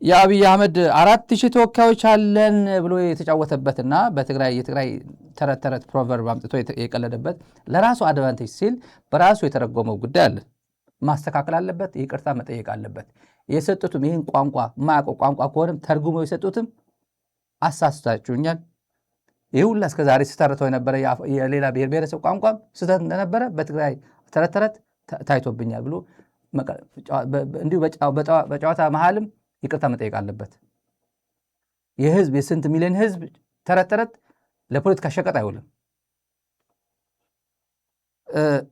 የአብይ አህመድ 4000 ተወካዮች አለን ብሎ የተጫወተበትና የትግራይ ተረት ፕሮቨርብ አምጥቶ የቀለደበት ለራሱ አድቫንቴጅ ሲል በራሱ የተረጎመው ጉዳይ አለ። ማስተካከል አለበት፣ ይቅርታ መጠየቅ አለበት። የሰጡትም ይህን ቋንቋ ማያውቀው ቋንቋ ከሆነም ተርጉመው የሰጡትም አሳስታችሁኛል፣ ይህ ሁላ እስከ ዛሬ ሲተርተው የነበረ የሌላ ብሔር ብሔረሰብ ቋንቋም ስህተት እንደነበረ በትግራይ ተረት ታይቶብኛል ብሎ እንዲሁ በጨዋታ መሃልም ይቅርታ መጠየቅ አለበት። የህዝብ የስንት ሚሊዮን ህዝብ ተረት ለፖለቲካ ሸቀጥ አይውልም።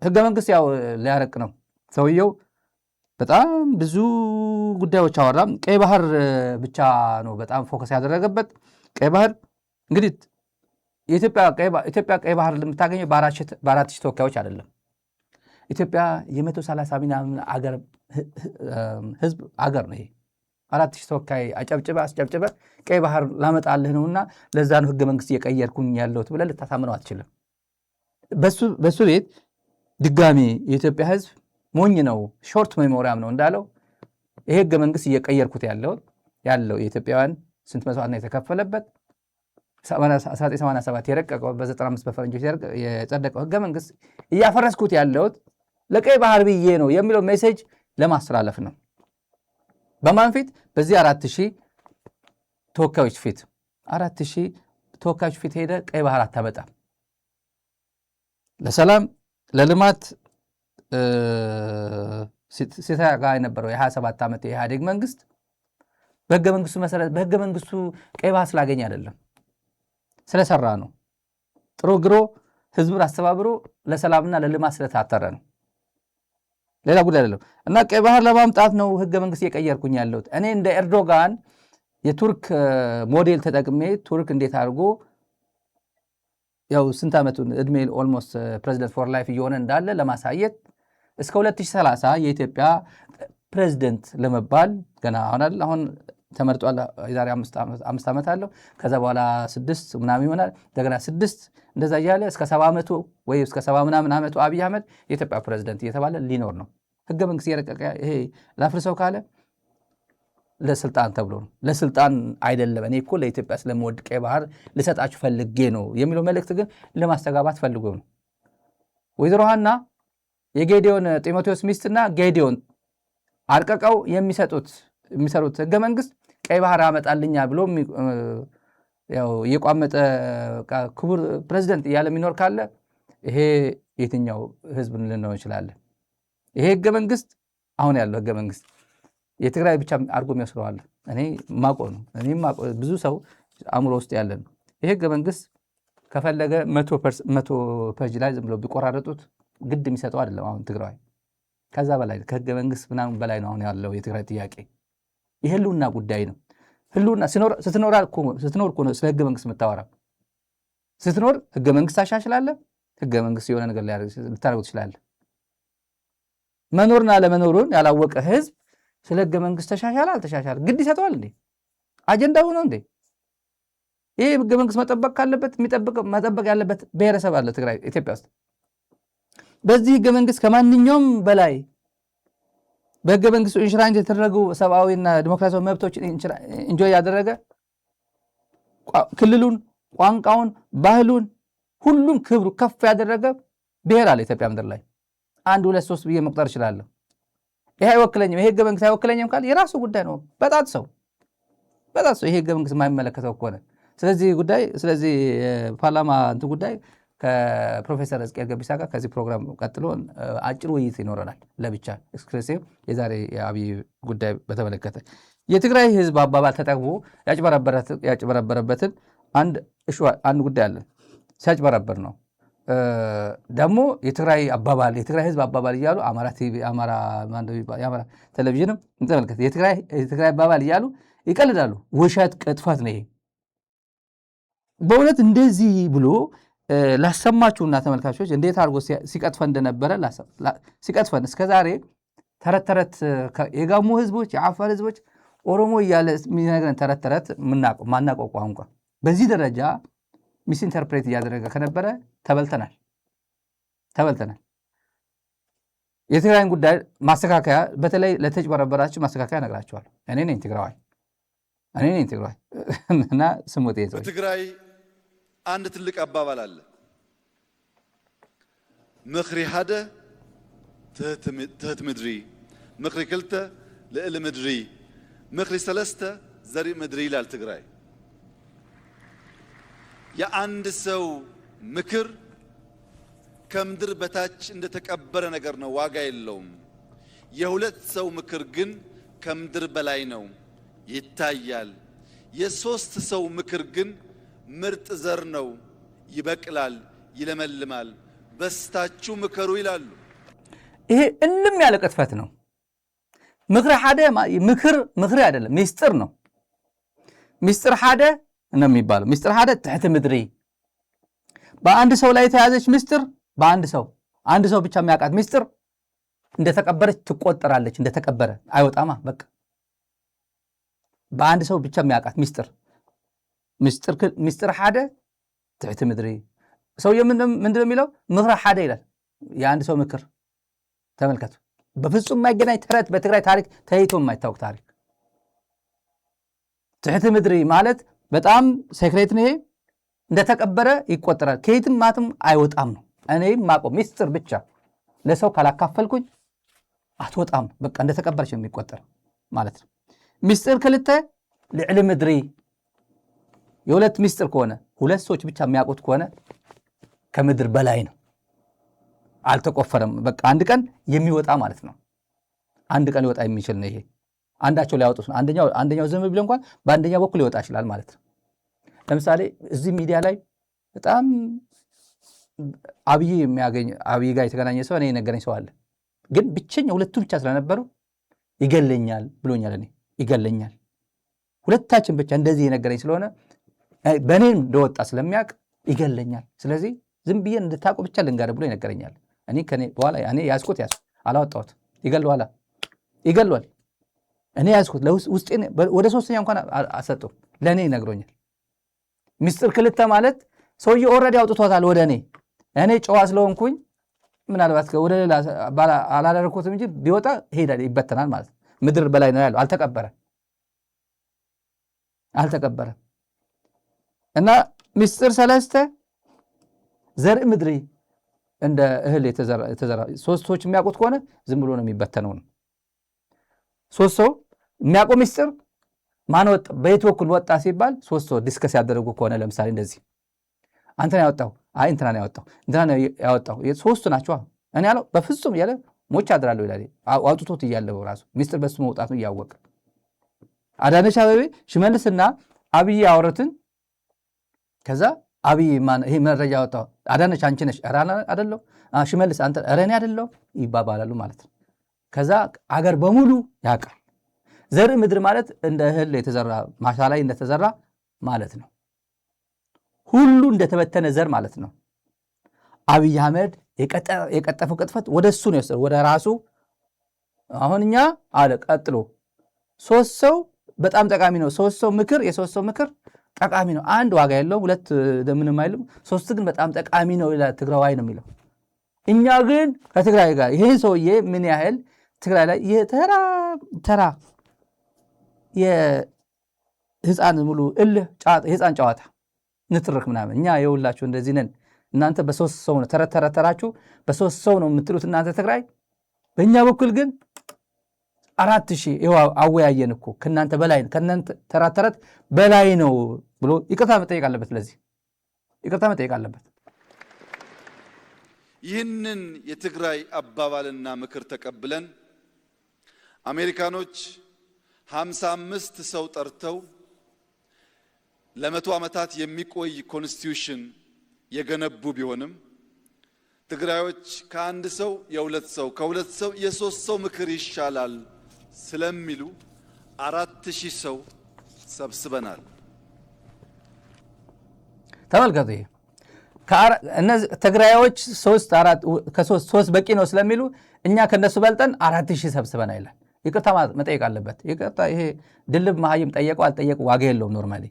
ህገ መንግስት ያው ሊያረቅ ነው ሰውየው። በጣም ብዙ ጉዳዮች አወራ። ቀይ ባህር ብቻ ነው በጣም ፎከስ ያደረገበት። ቀይ ባህር እንግዲህ ኢትዮጵያ ቀይ ባህር የምታገኘው በ4000 ተወካዮች አይደለም። ኢትዮጵያ የ130 ምናምን ህዝብ አገር ነው። ይሄ 4000 ተወካይ አስጨብጭበ ቀይ ባህር ላመጣልህ ነውና ለዛ ነው ህገ መንግስት እየቀየርኩኝ ያለሁት ብለህ ልታሳምነው አትችልም። በሱ ቤት ድጋሚ የኢትዮጵያ ህዝብ ሞኝ ነው፣ ሾርት ሜሞሪያም ነው እንዳለው ይሄ ህገ መንግስት እየቀየርኩት ያለው የኢትዮጵያውያን ስንት መስዋዕት ነው የተከፈለበት 1987 የረቀቀው በ95 በፈረንጆች የጸደቀው ህገ መንግስት እያፈረስኩት ያለሁት ለቀይ ባህር ብዬ ነው የሚለው ሜሴጅ ለማስተላለፍ ነው። በማን ፊት? በዚህ 4000 ተወካዮች ፊት 4000 ተወካዮች ፊት ሄደ ቀይ ባህር አታመጣም። ለሰላም ለልማት ሲተጋ የነበረው የ27 ዓመት የኢህአዴግ መንግስት በህገ መንግስቱ መሰረት በህገ መንግስቱ ቀይ ባህር ስላገኘ አይደለም፣ ስለሰራ ነው። ጥሮ ግሮ ህዝቡን አስተባብሮ ለሰላምና ለልማት ስለታተረ ነው። ሌላ ጉዳይ አይደለም። እና ቀይ ባህር ለማምጣት ነው ህገ መንግስት እየቀየርኩኝ ያለሁት። እኔ እንደ ኤርዶጋን የቱርክ ሞዴል ተጠቅሜ ቱርክ እንዴት አድርጎ ያው ስንት ዓመቱን እድሜ ኦልሞስት ፕሬዚደንት ፎር ላይፍ እየሆነ እንዳለ ለማሳየት እስከ 2030 የኢትዮጵያ ፕሬዚደንት ለመባል ገና አሁን ተመርጧል። የዛሬ 5 ዓመት አለው። ከዛ በኋላ 6 ምናምን ይሆናል። እንደገና 6 እንደዛ እያለ እስከ 70 ዓመቱ ወይ እስከ 70 ምናምን ዓመቱ አብይ አህመድ የኢትዮጵያ ፕሬዚደንት እየተባለ ሊኖር ነው። ህገ መንግስት የረቀቀ ይሄ ላፍርሰው ካለ ለስልጣን ተብሎ ነው። ለስልጣን አይደለም። እኔ እኮ ለኢትዮጵያ ስለምወድ ቀይ ባህር ልሰጣችሁ ፈልጌ ነው የሚለው መልእክት ግን ለማስተጋባት ፈልጎ ነው። ወይዘሮ ሐና የጌዲዮን ጢሞቴዎስ ሚስትና ጌዲዮን አርቀቀው የሚሰሩት ህገ መንግስት ቀይ ባህር አመጣልኛ ብሎ ያው የቋመጠ ክቡር ፕሬዚደንት እያለ የሚኖር ካለ ይሄ የትኛው ህዝብ ልንለው እንችላለን? ይሄ ህገ መንግስት አሁን ያለው ህገ መንግስት የትግራይ ብቻ አድርጎ የሚወስደዋል። እኔ ማቆ ነው። ብዙ ሰው አእምሮ ውስጥ ያለ ነው። ይሄ ህገ መንግስት ከፈለገ 100 ፔጅ ላይ ዝም ብሎ ቢቆራረጡት ግድ የሚሰጠው አይደለም። አሁን ትግራይ ከዛ በላይ ከህገ መንግስት ምናምን በላይ ነው አሁን ያለው የትግራይ ጥያቄ። የህልውና ጉዳይ ነው። ህልውና ስትኖር እኮ ነው ስለ ህገ መንግስት የምታወራ። ስትኖር ህገ መንግስት ታሻሽላለህ። ህገ መንግስት የሆነ ነገር ልታደርገው ትችላለህ። መኖርና ለመኖሩን ያላወቀ ህዝብ ስለ ህገ መንግስት ተሻሻለ አልተሻሻለ ግድ ይሰጠዋል እንዴ? አጀንዳው ነው እንዴ? ይሄ ህገ መንግስት መጠበቅ ካለበት መጠበቅ ያለበት ብሔረሰብ አለ ትግራይ ኢትዮጵያ ውስጥ። በዚህ ህገ መንግስት ከማንኛውም በላይ በህገ መንግስቱ ኢንሹራንስ የተደረጉ ሰብአዊና ዲሞክራሲያዊ መብቶችን ኢንጆይ ያደረገ ክልሉን፣ ቋንቋውን፣ ባህሉን ሁሉም ክብሩ ከፍ ያደረገ ብሔር አለ ኢትዮጵያ ምድር ላይ 1 2 3 ብዬ መቁጠር እችላለሁ። ይሄ አይወክለኝም፣ ይሄ ህገ መንግስት አይወክለኝም ካለ የራሱ ጉዳይ ነው። በጣት ሰው ይሄ ህገ መንግስት የማይመለከተው ከሆነ ስለዚህ ፓርላማ እንትን ጉዳይ ከፕሮፌሰር ሕዝቅኤል ገቢሳ ጋር ከዚህ ፕሮግራም ቀጥሎ አጭር ውይይት ይኖረናል ለብቻ ኤክስክሉሲቭ የዛሬ የአብይ ጉዳይ በተመለከተ የትግራይ ህዝብ አባባል ተጠቅሞ ያጭበረበረበትን አንድ ጉዳይ አለ። ሲያጭበረበር ነው ደግሞ የትግራይ ህዝብ አባባል እያሉ አማራ ቲቪ የአማራ ቴሌቪዥንም እንተመልከት የትግራይ አባባል እያሉ ይቀልዳሉ። ውሸት ቅጥፈት ነው ይሄ። በእውነት እንደዚህ ብሎ ላሰማችሁና ተመልካቾች እንዴት አድርጎ ሲቀጥፈን እንደነበረ ሲቀጥፈን እስከዛሬ ተረት የጋሞ ህዝቦች የአፋር ህዝቦች ኦሮሞ እያለ የሚነግረን ተረት ማናውቀው ቋንቋ በዚህ ደረጃ ሚስ ኢንተርፕሬት እያደረገ ከነበረ ተበልተናል። የትግራይን ጉዳይ ማስተካከያ በተለይ ለተጭበረበራችሁ ማስተካከያ ነግራቸዋል። እኔ ነኝ ትግራዋይ እኔ ነኝ ትግራይ እና ስሙት ይዘው በትግራይ አንድ ትልቅ አባባል አለ። ምኽሪ ሓደ ትህት ምድሪ፣ ምኽሪ ክልተ ልዕሊ ምድሪ፣ ምኽሪ ሰለስተ ዘርኢ ምድሪ ይላል ትግራይ። የአንድ ሰው ምክር ከምድር በታች እንደተቀበረ ነገር ነው፣ ዋጋ የለውም። የሁለት ሰው ምክር ግን ከምድር በላይ ነው፣ ይታያል። የሶስት ሰው ምክር ግን ምርጥ ዘር ነው፣ ይበቅላል፣ ይለመልማል። በስታችሁ ምከሩ ይላሉ። ይሄ እልም ያለ ቅጥፈት ነው። ምክር ሓደ ምክር አይደለም፣ ሚስጥር ነው። ሚስጥር ሓደ ነው የሚባለው። ሚስጥር ሓደ ትሕቲ ምድሪ፣ በአንድ ሰው ላይ የተያዘች ሚስጥር፣ አንድ ሰው ብቻ የሚያውቃት ሚስጥር እንደተቀበረች ትቆጠራለች። እንደተቀበረ አይወጣማ። በቃ በአንድ ሰው ብቻ የሚያውቃት ሚስጥር ሓደ ትሕቲ ምድሪ። ሰውዬው ምንድነው የሚለው? ምክር ሓደ ይላል። የአንድ ሰው ምክር ተመልከቱ። በፍጹም የማይገናኝ ተረት፣ በትግራይ ታሪክ ተይቶ የማይታወቅ ታሪክ። ትሕቲ ምድሪ ማለት በጣም ሴክሬት ነው። ይሄ እንደተቀበረ ይቆጠራል። ከየትም ማትም አይወጣም ነው። እኔ ማቆም ሚስጥር ብቻ ለሰው ካላካፈልኩኝ አትወጣም። በቃ እንደተቀበረች የሚቆጠር ማለት ነው። ሚስጥር ክልተ ልዕሊ ምድሪ፣ የሁለት ሚስጥር ከሆነ ሁለት ሰዎች ብቻ የሚያውቁት ከሆነ ከምድር በላይ ነው፣ አልተቆፈረም። በቃ አንድ ቀን የሚወጣ ማለት ነው። አንድ ቀን ሊወጣ የሚችል ነው። ይሄ አንዳቸው ሊያወጡት ነው። አንደኛው ዝም ቢል እንኳን በአንደኛው በኩል ሊወጣ ይችላል ማለት ነው። ለምሳሌ እዚህ ሚዲያ ላይ በጣም አብይ ጋር የተገናኘ ሰው እኔ የነገረኝ ሰው አለ። ግን ብቸኛ ሁለቱ ብቻ ስለነበሩ ይገለኛል ብሎኛል። እኔ ይገለኛል ሁለታችን ብቻ እንደዚህ የነገረኝ ስለሆነ በእኔ እንደወጣ ስለሚያውቅ ይገለኛል። ስለዚህ ዝም ብዬ እንድታውቁ ብቻ ልንገር ብሎ ይነገረኛል። እኔ ከኔ በኋላ እኔ ያዝኩት አላወጣሁት። ይገሏል። እኔ ያዝኩት ውስጤ ወደ ሶስተኛ እንኳን አሰጠው። ለእኔ ይነግሮኛል። ሚስጥር ክልተ ማለት ሰውዬ ኦልሬዲ አውጥቶታል ወደ እኔ ጨዋ ስለሆንኩኝ ምናልባት ወደ ሌላ አላደረኩትም እንጂ ቢወጣ ሄዳል፣ ይበተናል ማለት ነው። ምድር በላይ ነው ያለው፣ አልተቀበረም። እና ሚስጥር ሰለስተ ዘርኢ ምድሪ፣ እንደ እህል የተዘራ ሶስት ሰዎች የሚያውቁት ከሆነ ዝም ብሎ ነው የሚበተነው ነው። ሶስት ሰው የሚያውቀው ሚስጥር ማን ወጣ፣ በየት በኩል ወጣ ሲባል ሶስት ሰው ዲስከስ ያደረጉ ከሆነ ለምሳሌ እንደዚህ አንተና ያወጣው እንትና ያወጣው ሶስቱ ናቸው። እኔ ያለው በፍጹም እያለ ሞች አድራለሁ ይላል። አውጥቶት እያለው ራሱ ሚስጥር በሱ መውጣቱ እያወቀ አዳነች አቤቤ ሽመልስና አብይ ያወሩትን ከዛ አብይ ይሄ መረጃ ያወጣው አዳነች አንቺ ነሽ፣ ኧረ አይደለም ሽመልስ አንተ፣ ኧረ እኔ አይደለም ይባባላሉ ማለት ነው። ከዛ አገር በሙሉ ያውቃል። ዘርኢ ምድር ማለት እንደ እህል የተዘራ ማሳ ላይ እንደተዘራ ማለት ነው። ሁሉ እንደተበተነ ዘር ማለት ነው። አብይ አህመድ የቀጠፈው ቅጥፈት ወደ እሱ ነው የወሰደው፣ ወደ ራሱ። አሁን እኛ አለ ቀጥሎ ሶስት ሰው በጣም ጠቃሚ ነው። የሶስት ሰው ምክር ጠቃሚ ነው። አንድ ዋጋ የለውም፣ ሁለት ምንም አይልም፣ ሶስት ግን በጣም ጠቃሚ ነው ይላል ትግራዋይ ነው የሚለው። እኛ ግን ከትግራይ ጋር ይሄ ሰውዬ ምን ያህል ትግራይ ላይ ተራ የህፃን ሙሉ የህፃን ጨዋታ ንትርክ ምናምን እኛ የውላችሁ እንደዚህ ነን። እናንተ በሶስት ሰው ነው ተረተራችሁ፣ በሶስት ሰው ነው የምትሉት እናንተ ትግራይ። በእኛ በኩል ግን 4000 ይኸው አወያየን እኮ ከእናንተ በላይ ከእናንተ ተረተረት በላይ ነው ብሎ ይቅርታ መጠየቅ አለበት። ለዚህ ይቅርታ መጠየቅ አለበት። ይህንን የትግራይ አባባልና ምክር ተቀብለን አሜሪካኖች 55 ሰው ጠርተው ለ100 ዓመታት የሚቆይ ኮንስቲቱሽን የገነቡ ቢሆንም ትግራዮች ከአንድ ሰው የሁለት ሰው ከሁለት ሰው የሶስት ሰው ምክር ይሻላል ስለሚሉ 4000 ሰው ሰብስበናል። ተመልከቱ። እነዚህ ትግራዮች 3 በቂ ነው ስለሚሉ እኛ ከነሱ በልጠን 4000 ሰብስበና ይላል። ይቅርታ መጠየቅ አለበት። ይቅርታ ይሄ ድልብ መሀይም ጠየቀው አልጠየቀው ዋጋ የለውም። ኖርማሊ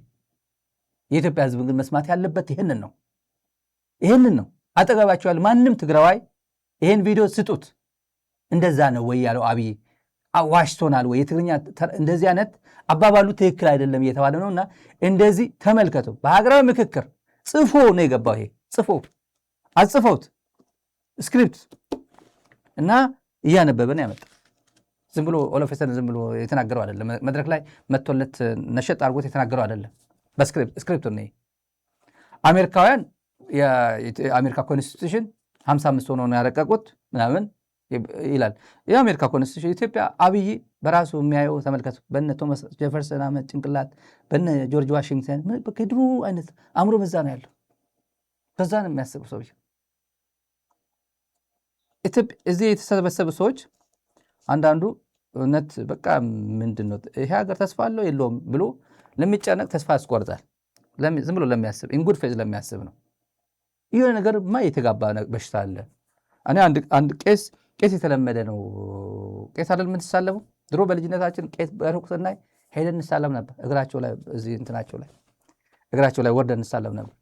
የኢትዮጵያ ሕዝብ ግን መስማት ያለበት ይህንን ነው። አጠገባቸው ያለ ማንም ትግራዋይ ይህን ቪዲዮ ስጡት። እንደዛ ነው ወይ ያለው አብይ ዋሽቶናል ወይ የትግርኛ እንደዚህ አይነት አባባሉ ትክክል አይደለም እየተባለ ነውና እንደዚህ ተመልከቱ። በሀገራዊ ምክክር ጽፎ ነው የገባው። ይሄ ጽፎ አጽፈውት ስክሪፕት እና እያነበበ ነው ያመጣው። ዝም ብሎ ኦሎፌሰን ዝም ብሎ የተናገረው አይደለም። መድረክ ላይ መጥቶለት ነሸጥ አድርጎት የተናገረው አይደለም። በስክሪፕት ነው። አሜሪካውያን የአሜሪካ ኮንስቲቱሽን 55 ሆኖ ነው ያረቀቁት ምናምን ይላል። የአሜሪካ ኮንስቲቱሽን ኢትዮጵያ አብይ በራሱ የሚያየው ተመልከቱ። በነ ቶማስ ጄፈርሰን አመት ጭንቅላት በነ ጆርጅ ዋሽንግተን ከድሮ አይነት አእምሮ በዛ ነው ያለው። በዛ ነው የሚያስቡ ሰዎች። እዚህ የተሰበሰቡ ሰዎች አንዳንዱ እውነት በቃ ምንድን ነው ይሄ ሀገር ተስፋ አለው የለውም ብሎ ለሚጨነቅ ተስፋ ያስቆርጣል። ዝም ብሎ ለሚያስብ ኢንጉድ ፌዝ ለሚያስብ ነው። ይህ ነገር ማ የተጋባ በሽታ አለ። እኔ አንድ ቄስ የተለመደ ነው። ቄስ አይደል የምንሳለመው? ድሮ በልጅነታችን ቄስ በሩቅ ስናይ ሄደን እንሳለም ነበር። እግራቸው ላይ እዚህ እንትናቸው ላይ እግራቸው ላይ ወርደን እንሳለም ነበር።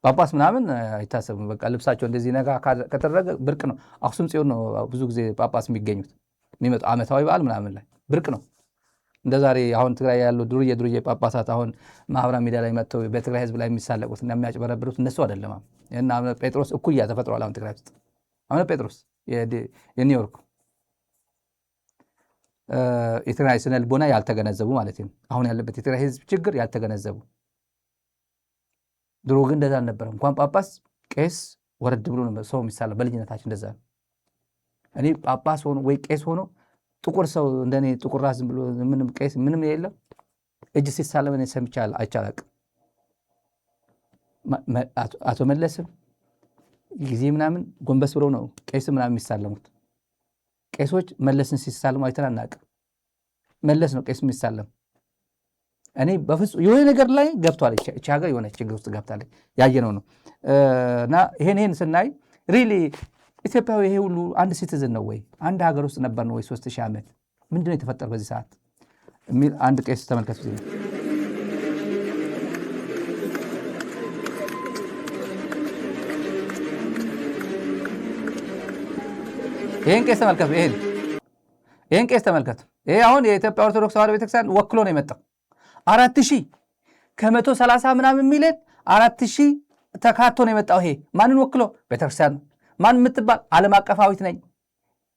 ጳጳስ ምናምን አይታሰብም። በቃ ልብሳቸው እንደዚህ ነጋ ከተደረገ ብርቅ ነው። አክሱም ጽዮን ነው ብዙ ጊዜ ጳጳስ የሚገኙት የሚመጡ ዓመታዊ በዓል ምናምን ላይ ብርቅ ነው። እንደ ዛሬ አሁን ትግራይ ያሉ ዱርዬ ጳጳሳት አሁን ማህበራዊ ሚዲያ ላይ መጥተው በትግራይ ህዝብ ላይ የሚሳለቁት እና የሚያጭበረብሩት እነሱ አይደለም። እና አቡነ ጴጥሮስ እኩያ ተፈጥሯል። አሁን ትግራይ ውስጥ አቡነ ጴጥሮስ የኒውዮርክ የትግራይ ስነ ልቦና ያልተገነዘቡ ማለት ነው። አሁን ያለበት የትግራይ ህዝብ ችግር ያልተገነዘቡ። ድሮ ግን እንደዛ አልነበረም። እንኳን ጳጳስ ቄስ ወረድ ብሎ ነው ሰው የሚሳለው። በልጅነታችን እንደዛ ነው። እኔ ጳጳስ ሆኖ ወይ ቄስ ሆኖ ጥቁር ሰው እንደኔ ጥቁር ራስ ብሎ ምንም ቄስ ምንም የለም እጅ ሲሳለም እኔ ሰምቼ አላውቅም። አቶ መለስም ጊዜ ምናምን ጎንበስ ብሎ ነው ቄስ ምናምን የሚሳለሙት። ቄሶች መለስን ሲሳለሙ አይተን አናውቅም። መለስ ነው ቄስ የሚሳለም። እኔ በፍጹም የሆነ ነገር ላይ ገብቷል። እቺ ሀገር የሆነ ችግር ውስጥ ገብታለች። ያየነው ነው። እና ይሄን ስናይ ሪሊ ኢትዮጵያዊ ይሄ ሁሉ አንድ ሲቲዝን ነው ወይ? አንድ ሀገር ውስጥ ነበር ነው ወይ? 3000 ዓመት ምንድነው የተፈጠረው በዚህ ሰዓት የሚል አንድ ቄስ ተመልከቱ። ይሄን ቄስ ተመልከቱ። ይሄን ቄስ ተመልከቱ። ይሄ አሁን የኢትዮጵያ ኦርቶዶክስ ተዋሕዶ ቤተክርስቲያን ወክሎ ነው የመጣው። 4000 ከ130 ምናምን ሚሊዮን 4000 ተካቶ ነው የመጣው። ይሄ ማንን ወክሎ? ቤተክርስቲያን ማን የምትባል ዓለም አቀፋዊት ነኝ፣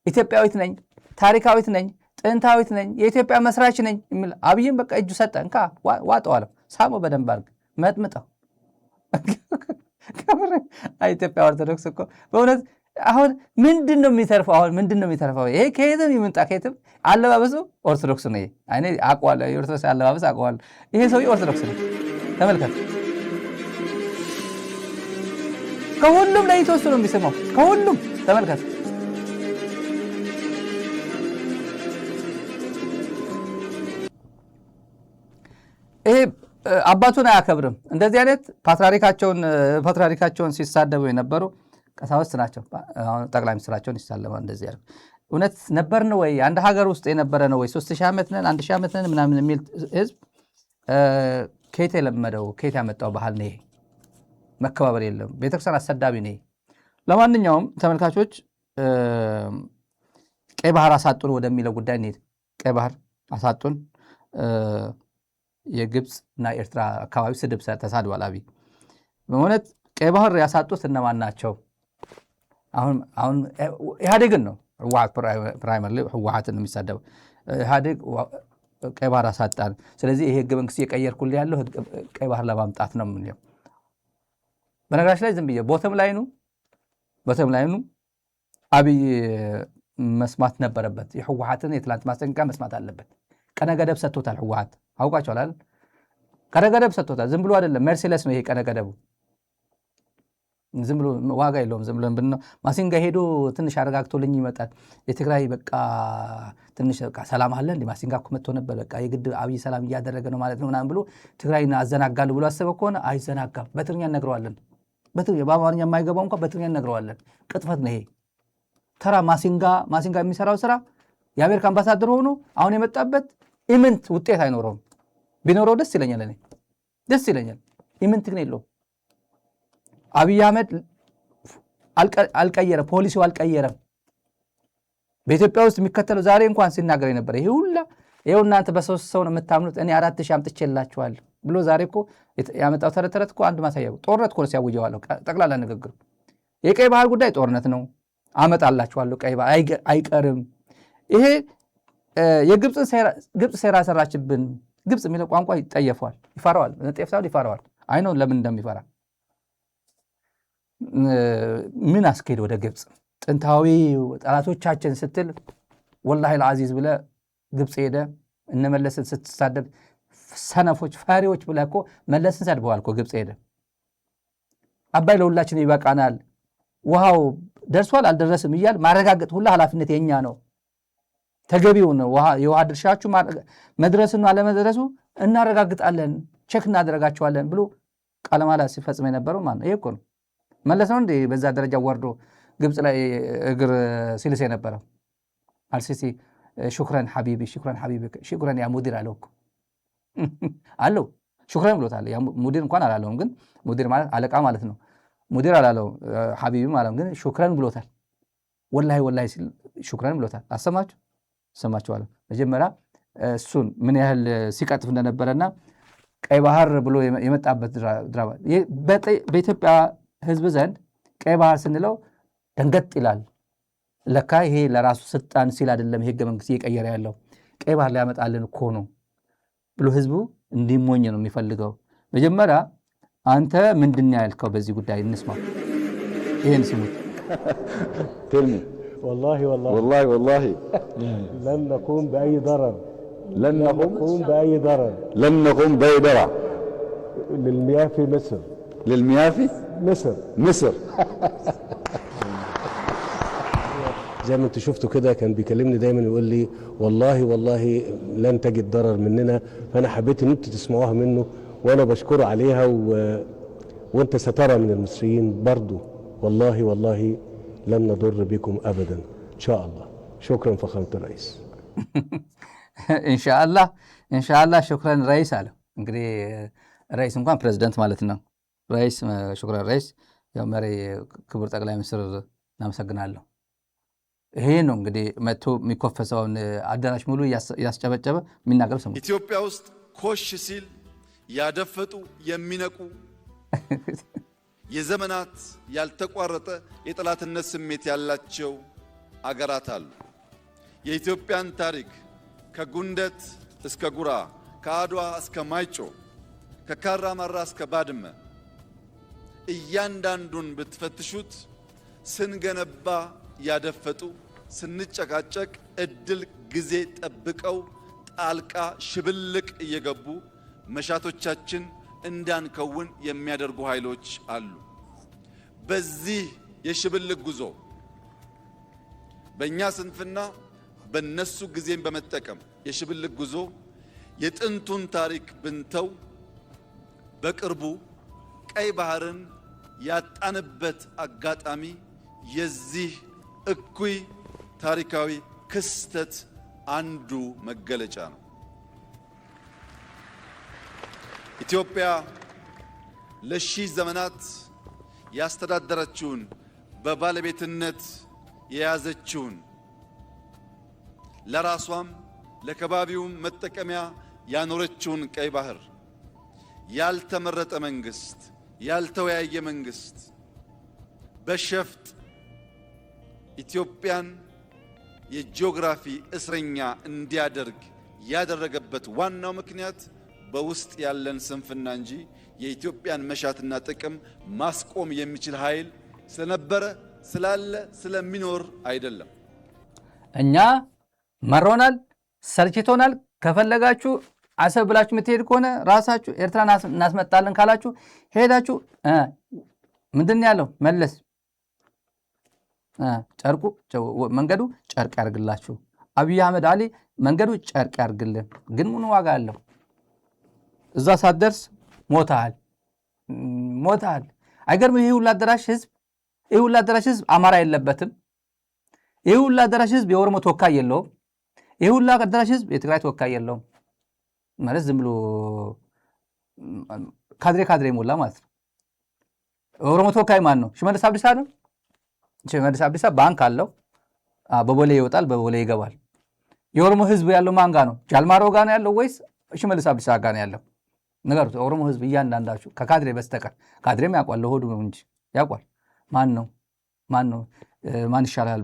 ኢትዮጵያዊት ነኝ፣ ታሪካዊት ነኝ፣ ጥንታዊት ነኝ፣ የኢትዮጵያ መስራች ነኝ የሚል አብይም በቃ እጁ ሰጠ። እንካ ዋጠው አለ። ሳሞ በደንብ አድርግ መጥምጠው። ኢትዮጵያ ኦርቶዶክስ እኮ በእውነት አሁን ምንድን ነው የሚተርፈው? አሁን ምንድን ነው የሚተርፈው? ይሄ ከየትም ይምጣ ከየትም አለባበሱ ኦርቶዶክስ ነው። እኔ አውቀዋለሁ፣ የኦርቶዶክስ አለባበስ አውቀዋለሁ። ይሄ ሰውዬ ኦርቶዶክስ ነው። ተመልከቱ። ከሁሉም ለይቶ እሱ ነው የሚስመው። ከሁሉም ተመልከቱ። ይሄ አባቱን አያከብርም። እንደዚህ አይነት ፓትርያርካቸውን ሲሳደቡ የነበሩ ቀሳውስት ናቸው። ጠቅላይ ሚኒስትራቸውን ይሳለማል። እንደዚህ ያደርግ እውነት ነበርን ወይ? አንድ ሀገር ውስጥ የነበረ ነው ወይ? 3000 ዓመት ነን 1000 ዓመት ነን ምናምን የሚል ህዝብ ከየት የለመደው ከየት ያመጣው ባህል ነው ይሄ? መከባበር የለም። ቤተክርስቲያን አሰዳቢ ነው። ለማንኛውም ተመልካቾች ቀይ ባህር አሳጡን ወደሚለው ጉዳይ እንሂድ። ቀይ ባህር አሳጡን። የግብፅ እና ኤርትራ አካባቢ ስድብ ተሳድቧል አብይ። በእውነት ቀይ ባህር ያሳጡት እነማን ናቸው? አሁን ኢህአዴግን ነው ፕራይመሪ ህወሓትን የሚሳደበው ኢህአዴግ ቀይ ባህር አሳጣን። ስለዚህ ይሄ ህገ መንግስት እየቀየርኩልህ ያለው ቀይ ባህር ለማምጣት ነው የምንለው። በነገራችን ላይ ዝም ብዬ ቦተም ላይኑ አብይ መስማት ነበረበት። የህወሓትን የትላንት ማስጠንቀቂያ መስማት አለበት። ቀነ ገደብ ሰጥቶታል። ህወሓት አውቃቸዋል። ቀነ ገደብ ሰጥቶታል። ዝም ብሎ አይደለም፣ ሜርሲለስ ነው ይሄ ቀነ ገደቡ። ዝም ብሎ ዋጋ የለውም። ዝም ብሎ ማሲንጋ ሄዶ ትንሽ አረጋግቶልኝ ይመጣል። የትግራይ በቃ ትንሽ በቃ ሰላም አለ እንዴ? ማሲንጋ እኮ መጥቶ ነበር፣ በቃ የግድ አብይ ሰላም እያደረገ ነው ማለት ነው ምናምን ብሎ ትግራይን አዘናጋሉ ብሎ አሰበ ከሆነ አይዘናጋም። በትግርኛ እነግረዋለን። በአማርኛ የማይገባው እንኳን በትግርኛ እነግረዋለን። ቅጥፈት ነው ይሄ። ተራ ማሲንጋ የሚሰራው ስራ የአሜሪካ አምባሳደር ሆኖ አሁን የመጣበት ኢምንት ውጤት አይኖረውም። ቢኖረው ደስ ይለኛል፣ እኔ ደስ ይለኛል። ኢምንት ግን የለውም። አብይ አህመድ አልቀየረም፣ ፖሊሲው አልቀየረም። በኢትዮጵያ ውስጥ የሚከተለው ዛሬ እንኳን ሲናገር የነበረ ይሄ ሁላ ይኸው እናንተ በሶስት ሰው ነው የምታምኑት እኔ 4000 አምጥቼላችኋለሁ ብሎ ዛሬ እኮ ያመጣው ተረት እኮ አንድ ማሳያ ጦርነት እኮ ሲያውጀዋለሁ ጠቅላላ ንግግር የቀይ ባህር ጉዳይ ጦርነት ነው አመጣላችኋለሁ ቀይ ባህር አይቀርም ይሄ የግብጽ ሴራ ሰራችብን ግብጽ የሚለው ቋንቋ ይጠየፈዋል ይፈራዋል ነጤፍ ሳይሆን ይፈራዋል አይኖ ለምን እንደሚፈራ ምን አስኬድ ወደ ግብጽ ጥንታዊ ጠላቶቻችን ስትል ወላሂ العزيز ብለ ግብጽ ሄደ እነመለስን ስትሳደብ ሰነፎች ፈሪዎች ብለ እኮ መለስን ሰድበዋል እኮ ግብጽ ሄደ አባይ ለሁላችን ይበቃናል ውሃው ደርሷል አልደረስም ይያል ማረጋገጥ ሁሉ ኃላፊነት የኛ ነው ተገቢው ነው የውሃ ድርሻችሁ መድረስና አለመድረሱ እናረጋግጣለን ቼክ እናደርጋቸዋለን ብሎ ቃለ መሃላ ሲፈጽም የነበረው ማን ነው ይሄ እኮ ነው መለስ ነው እንዴ በዛ ደረጃ ወርዶ ግብጽ ላይ እግር ሲልስ የነበረው አልሲሲ شكرا حبيبي شكرا يا مدير አለው አለው شكرا ብሎታል ያ ሙዲር እንኳን አላለውም ግን ሙዲር ማለት አለቃ ማለት ነው ሙዲር አላለው حبيبي ማለት ግን شكرا ብሎታል ወላሂ ሲል شكرا ብሎታል አሰማችሁ ሰማችኋል መጀመሪያ እሱን ምን ያህል ሲቀጥፍ እንደነበረና ቀይ ባህር ብሎ የመጣበት ድራማ በኢትዮጵያ ህዝብ ዘንድ ቀይ ባህር ስንለው ደንገጥ ይላል ለካ ይሄ ለራሱ ስልጣን ሲል አይደለም ህገ መንግስት እየቀየረ ያለው ቀይ ባህር ላይ ያመጣልን እኮ ነው ብሎ ህዝቡ እንዲሞኝ ነው የሚፈልገው መጀመሪያ አንተ ምንድነው ያልከው በዚህ ጉዳይ እንስማ ይሄን ስሙት كلمه والله لن نقوم بأي ضرر لن نقوم بأي ضرر للمياه في مصر للمياه في مصر زي ما انتوا شفتوا كده كان بيكلمني دايما يقول لي والله لن تجد ضرر مننا فانا حبيت ان انتوا تسمعوها منه وانا بشكره عليها وانت سترى من المصريين برضو والله لن نضر بكم ابدا ان شاء الله شكرا فخامة الرئيس ان شاء الله شكرا رئيس አለ እንግዲህ ራይስ እንኳን ፕሬዝዳንት ማለት ነው ራይስ شكرا رئيس ያው መሪ ክቡር ጠቅላይ ሚኒስትር እናመሰግናለሁ ይሄ ነው እንግዲህ መቶ የሚኮፈሰውን አዳራሽ ሙሉ ያስጨበጨበ የሚናገር ሰው ኢትዮጵያ ውስጥ ኮሽ ሲል ያደፈጡ የሚነቁ የዘመናት ያልተቋረጠ የጠላትነት ስሜት ያላቸው አገራት አሉ የኢትዮጵያን ታሪክ ከጉንደት እስከ ጉራ ከአድዋ እስከ ማይጮ ከካራማራ እስከ ባድመ እያንዳንዱን ብትፈትሹት ስንገነባ ያደፈጡ ስንጨቃጨቅ እድል ጊዜ ጠብቀው ጣልቃ ሽብልቅ እየገቡ መሻቶቻችን እንዳንከውን የሚያደርጉ ኃይሎች አሉ በዚህ የሽብልቅ ጉዞ በእኛ ስንፍና በነሱ ጊዜን በመጠቀም የሽብልቅ ጉዞ የጥንቱን ታሪክ ብንተው በቅርቡ ቀይ ባህርን ያጣንበት አጋጣሚ የዚህ እኩይ ታሪካዊ ክስተት አንዱ መገለጫ ነው ኢትዮጵያ ለሺህ ዘመናት ያስተዳደረችውን በባለቤትነት የያዘችውን ለራሷም ለከባቢውም መጠቀሚያ ያኖረችውን ቀይ ባህር ያልተመረጠ መንግስት ያልተወያየ መንግስት በሸፍጥ ኢትዮጵያን የጂኦግራፊ እስረኛ እንዲያደርግ ያደረገበት ዋናው ምክንያት በውስጥ ያለን ስንፍና እንጂ የኢትዮጵያን መሻትና ጥቅም ማስቆም የሚችል ኃይል ስለነበረ ስላለ ስለሚኖር አይደለም እኛ መሮናል ሰልችቶናል ከፈለጋችሁ አሰብ ብላችሁ የምትሄድ ከሆነ ራሳችሁ ኤርትራን እናስመጣለን ካላችሁ ሄዳችሁ ምንድነው ያለው መለስ ጨርቁ መንገዱ ጨርቅ ያርግላችሁ አብይ አህመድ አሊ መንገዱ ጨርቅ ያርግልን ግን ምን ዋጋ አለው እዛ ሳትደርስ ሞታል አይገርም ይሄ ሁሉ አዳራሽ ህዝብ አማራ የለበትም ይሄ ሁሉ አዳራሽ ህዝብ የኦሮሞ ተወካይ የለውም ይሄ ሁሉ አዳራሽ ህዝብ የትግራይ ተወካይ የለውም ማለት ዝም ብሎ ካድሬ ሞላ ማለት ነው ኦሮሞ ተወካይ ማን ነው ሽመልስ አብዲሳ ነው ሽመልስ አብዲሳ ባንክ አለው በቦሌ ይወጣል፣ በቦሌ ይገባል። የኦሮሞ ህዝብ ያለው ማን ጋ ነው? ጃልማሮ ጋ ነው ያለው ወይስ ሽመልስ አብዲሳ ጋ ነው ያለው? ንገሩት። ኦሮሞ ህዝብ እያንዳንዳችሁ ከካድሬ በስተቀር ካድሬም ያውቋል፣ ለሆዱ ነው እንጂ ያውቋል። ማን ነው ማን ይሻላል?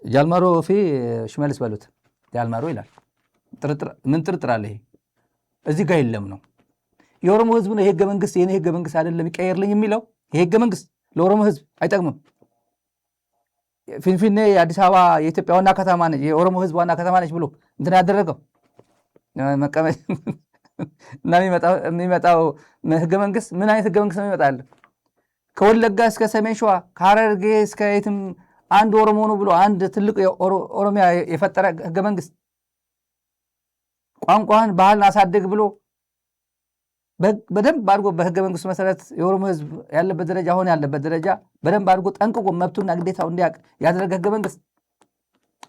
ጃልማሮ ፊ ሽመልስ በሉት ጃልማሮ ይላል። ምን ጥርጥር አለ? ይሄ እዚህ ጋር የለም ነው። የኦሮሞ ህዝብ ነው የህገ መንግስት የኔ ህገ መንግስት አይደለም ይቀየርልኝ የሚለው። የህገ መንግስት ለኦሮሞ ህዝብ አይጠቅምም። ፊንፊኔ የአዲስ አበባ የኢትዮጵያ ዋና ከተማ ነች፣ የኦሮሞ ህዝብ ዋና ከተማ ነች ብሎ እንትን ያደረገው መቀመጥ እና የሚመጣው ህገ መንግስት ምን አይነት ህገ መንግስት ነው ይመጣል? ከወለጋ እስከ ሰሜን ሸዋ ከሐረርጌ እስከ የትም አንድ ኦሮሞ ነው ብሎ አንድ ትልቅ ኦሮሚያ የፈጠረ ህገ መንግስት ቋንቋን ባህልን አሳድግ ብሎ በደንብ አድርጎ በህገ መንግስቱ መሰረት የኦሮሞ ህዝብ ያለበት ደረጃ አሁን ያለበት ደረጃ በደንብ አድርጎ ጠንቅቆ መብቱና ግዴታው እንዲያውቅ ያደረገ ህገ መንግስት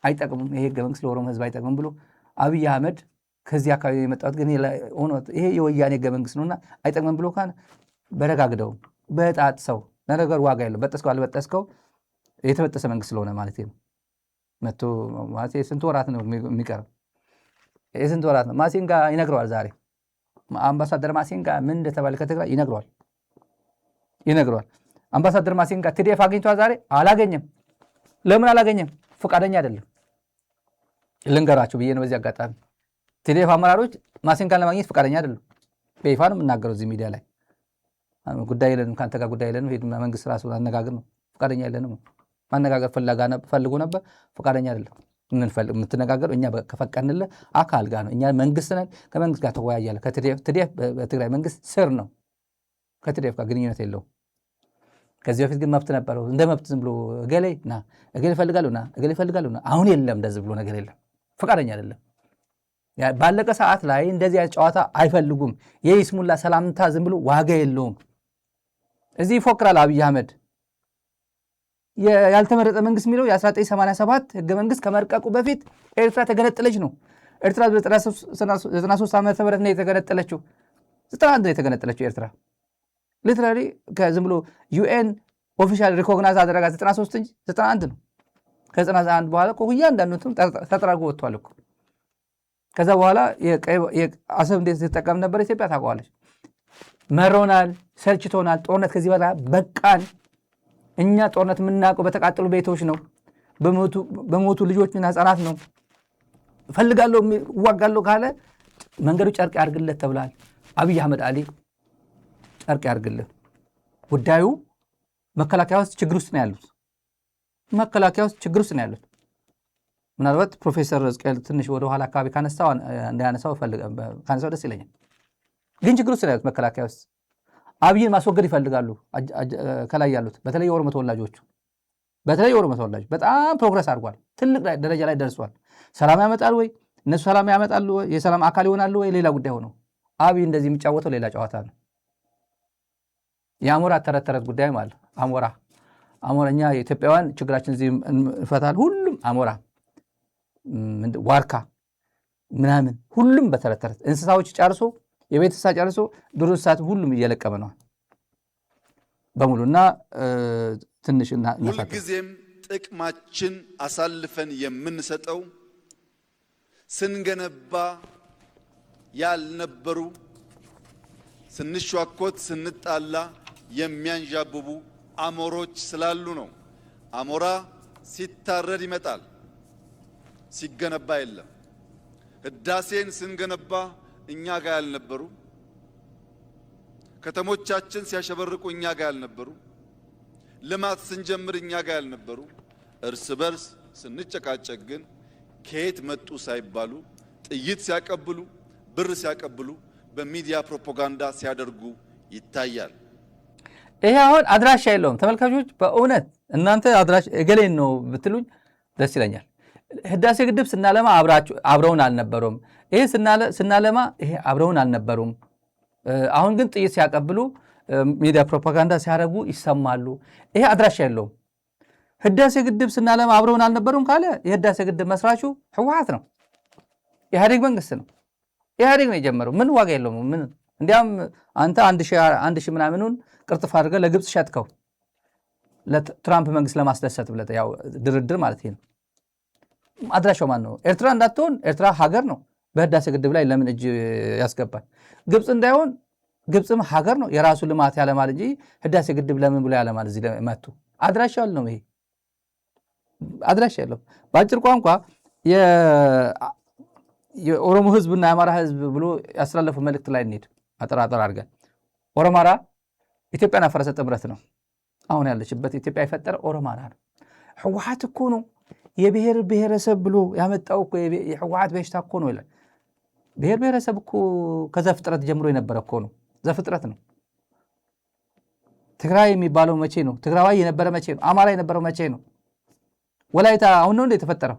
አይጠቅምም። ይሄ ህገ መንግስት ለኦሮሞ ህዝብ አይጠቅምም ብሎ አብይ አህመድ ከዚህ አካባቢ የመጣሁት ግን ይሄ የወያኔ ህገ መንግስት ነውና አይጠቅምም ብሎ ካን በረጋግደው በጣጥ ሰው ለነገር ዋጋ የለው። በጠስከው አልበጠስከው የተበጠሰ መንግስት ስለሆነ ማለት ነው። መቶ ማለት የስንት ወራት ነው የሚቀርብ? የስንት ወራት ነው? ማሲንጋ ይነግረዋል ዛሬ አምባሳደር ማሲንጋ ምን እንደተባለ ከትግራይ ይነግረዋል። አምባሳደር ማሲንጋ ቲዲኤፍ አግኝቷል ዛሬ? አላገኘም። ለምን አላገኘም? ፈቃደኛ አይደለም። ልንገራችሁ ብዬ ነው በዚህ አጋጣሚ። ቲዲኤፍ አመራሮች ማሲንጋን ለማግኘት ፈቃደኛ አይደሉም። በይፋ ነው የምናገረው እዚህ ሚዲያ ላይ። ጉዳይ የለንም ከአንተ ጋር ጉዳይ የለንም፣ ሄድና መንግስት ራሱ አነጋግር ነው። ፈቃደኛ የለንም። ማነጋገር ፈልጎ ነበር፣ ፈቃደኛ አይደለም። የምትነጋገረው እኛ ከፈቀድንልህ አካል ጋር ነው። እኛ መንግስት ነን፣ ከመንግስት ጋር ተወያያለህ። ቲዲኤፍ በትግራይ መንግስት ስር ነው፣ ከቲዲኤፍ ጋር ግንኙነት የለውም። ከዚህ በፊት ግን መብት ነበረው። እንደ መብት ዝም ብሎ እገሌ ይፈልጋሉ ና አሁን የለም፣ እንደዚህ ብሎ ነገር የለም። ፈቃደኛ አይደለም። ባለቀ ሰዓት ላይ እንደዚህ ጨዋታ አይፈልጉም። የይስሙላ ሰላምታ ዝም ብሎ ዋጋ የለውም። እዚህ ይፎክራል አብይ አህመድ። ያልተመረጠ መንግስት የሚለው የ1987 ህገ መንግስት ከመርቀቁ በፊት ኤርትራ ተገነጠለች ነው። ኤርትራ በ93 ዓመተ ምህረት ነው የተገነጠለችው። 91 ነው የተገነጠለችው ኤርትራ። ሊትራሊ ከዝም ብሎ ዩኤን ኦፊሻል ሪኮግናይዝ አደረጋ 93 እንጂ 91 ነው። ከ91 በኋላ እኮ እያንዳንዱን ተጠራርጎ ወጥቷል እኮ። ከዛ በኋላ አሰብ እንዴት ስትጠቀም ነበር ኢትዮጵያ ታውቀዋለች። መሮናል፣ ሰልችቶናል። ጦርነት ከዚህ በኋላ በቃን። እኛ ጦርነት የምናውቀው በተቃጠሉ ቤቶች ነው፣ በሞቱ ልጆችና ህፃናት ነው። እፈልጋለሁ እዋጋለሁ ካለ መንገዱ ጨርቅ ያርግለት ተብሏል። አብይ አህመድ አሊ ጨርቅ ያርግለት። ጉዳዩ መከላከያ ውስጥ ችግር ውስጥ ነው ያሉት። ምናልባት ፕሮፌሰር ሕዝቅኤል ትንሽ ወደ ኋላ አካባቢ እንዳያነሳው ደስ ይለኛል። ግን ችግር ውስጥ ነው ያሉት መከላከያ ውስጥ። አብይን ማስወገድ ይፈልጋሉ ከላይ ያሉት፣ በተለይ የኦሮሞ ተወላጆቹ። በጣም ፕሮግረስ አድርጓል፣ ትልቅ ደረጃ ላይ ደርሷል። ሰላም ያመጣል ወይ እነሱ ሰላም ያመጣሉ ወይ የሰላም አካል ይሆናሉ ወይ ሌላ ጉዳይ ሆነው፣ አብይ እንደዚህ የሚጫወተው ሌላ ጨዋታ ነው። የአሞራ ተረት ጉዳይ ማለት አሞራኛ የኢትዮጵያውያን ችግራችን እዚህ እንፈታል። ሁሉም አሞራ ዋርካ ምናምን ሁሉም በተረት እንስሳዎች ጨርሶ የቤት እንስሳ ጨርሶ ዱር እንስሳት ሁሉም እየለቀመ ነው በሙሉና ትንሽና ሁልጊዜም ጥቅማችን አሳልፈን የምንሰጠው ስንገነባ ያልነበሩ ስንሿኮት ስንጣላ የሚያንዣብቡ አሞሮች ስላሉ ነው። አሞራ ሲታረድ ይመጣል፣ ሲገነባ የለም። ህዳሴን ስንገነባ እኛ ጋር ያልነበሩ፣ ከተሞቻችን ሲያሸበርቁ እኛ ጋር ያልነበሩ፣ ልማት ስንጀምር እኛ ጋር ያልነበሩ፣ እርስ በርስ ስንጨቃጨቅ ግን ከየት መጡ ሳይባሉ ጥይት ሲያቀብሉ፣ ብር ሲያቀብሉ፣ በሚዲያ ፕሮፓጋንዳ ሲያደርጉ ይታያል። ይሄ አሁን አድራሻ የለውም። ተመልካቾች በእውነት እናንተ አድራሻ እገሌን ነው ብትሉኝ ደስ ይለኛል። ህዳሴ ግድብ ስናለማ አብረውን አልነበሩም። ይሄ ስናለማ ይሄ አብረውን አልነበሩም። አሁን ግን ጥይት ሲያቀብሉ ሚዲያ ፕሮፓጋንዳ ሲያደርጉ ይሰማሉ። ይሄ አድራሻ የለውም። ህዳሴ ግድብ ስናለማ አብረውን አልነበሩም ካለ የህዳሴ ግድብ መስራቹ ህወሓት ነው፣ ኢህአዴግ መንግስት ነው። ኢህአዴግ ነው የጀመረው። ምን ዋጋ የለውም። ምን እንዲያም አንተ አንድ ሺህ ምናምኑን ቅርጥፍ አድርገህ ለግብፅ ሸጥከው። ለትራምፕ መንግስት ለማስደሰት ብለህ ያው ድርድር ማለት ነው። አድራሻው ማን ነው? ኤርትራ እንዳትሆን ኤርትራ ሀገር ነው። በህዳሴ ግድብ ላይ ለምን እጅ ያስገባል? ግብፅ እንዳይሆን ግብፅም ሀገር ነው። የራሱ ልማት ያለማል እንጂ ህዳሴ ግድብ ለምን ብሎ ያለማል። እዚህ መጡ አድራሻ ያለው ነው። ይሄ አድራሻ ያለው በአጭር ቋንቋ የኦሮሞ ህዝብና የአማራ ህዝብ ብሎ ያስተላለፉ መልእክት ላይ እንሄድ አጠራጠር አድርገን ኦሮማራ ኢትዮጵያን ያፈረሰ ጥምረት ነው። አሁን ያለችበት ኢትዮጵያ የፈጠረ ኦሮማራ ነው። ህወሓት እኮ ነው የብሔር ብሔረሰብ ብሎ ያመጣው እኮ የህወሓት በሽታ እኮ ነው ይላል። ብሔር ብሔረሰብ እኮ ከዘፍጥረት ጀምሮ የነበረ እኮ ነው። ዘፍጥረት ነው። ትግራይ የሚባለው መቼ ነው? ትግራዋይ የነበረ መቼ ነው? አማራ የነበረው መቼ ነው? ወላይታ አሁን ነው እንደ የተፈጠረው?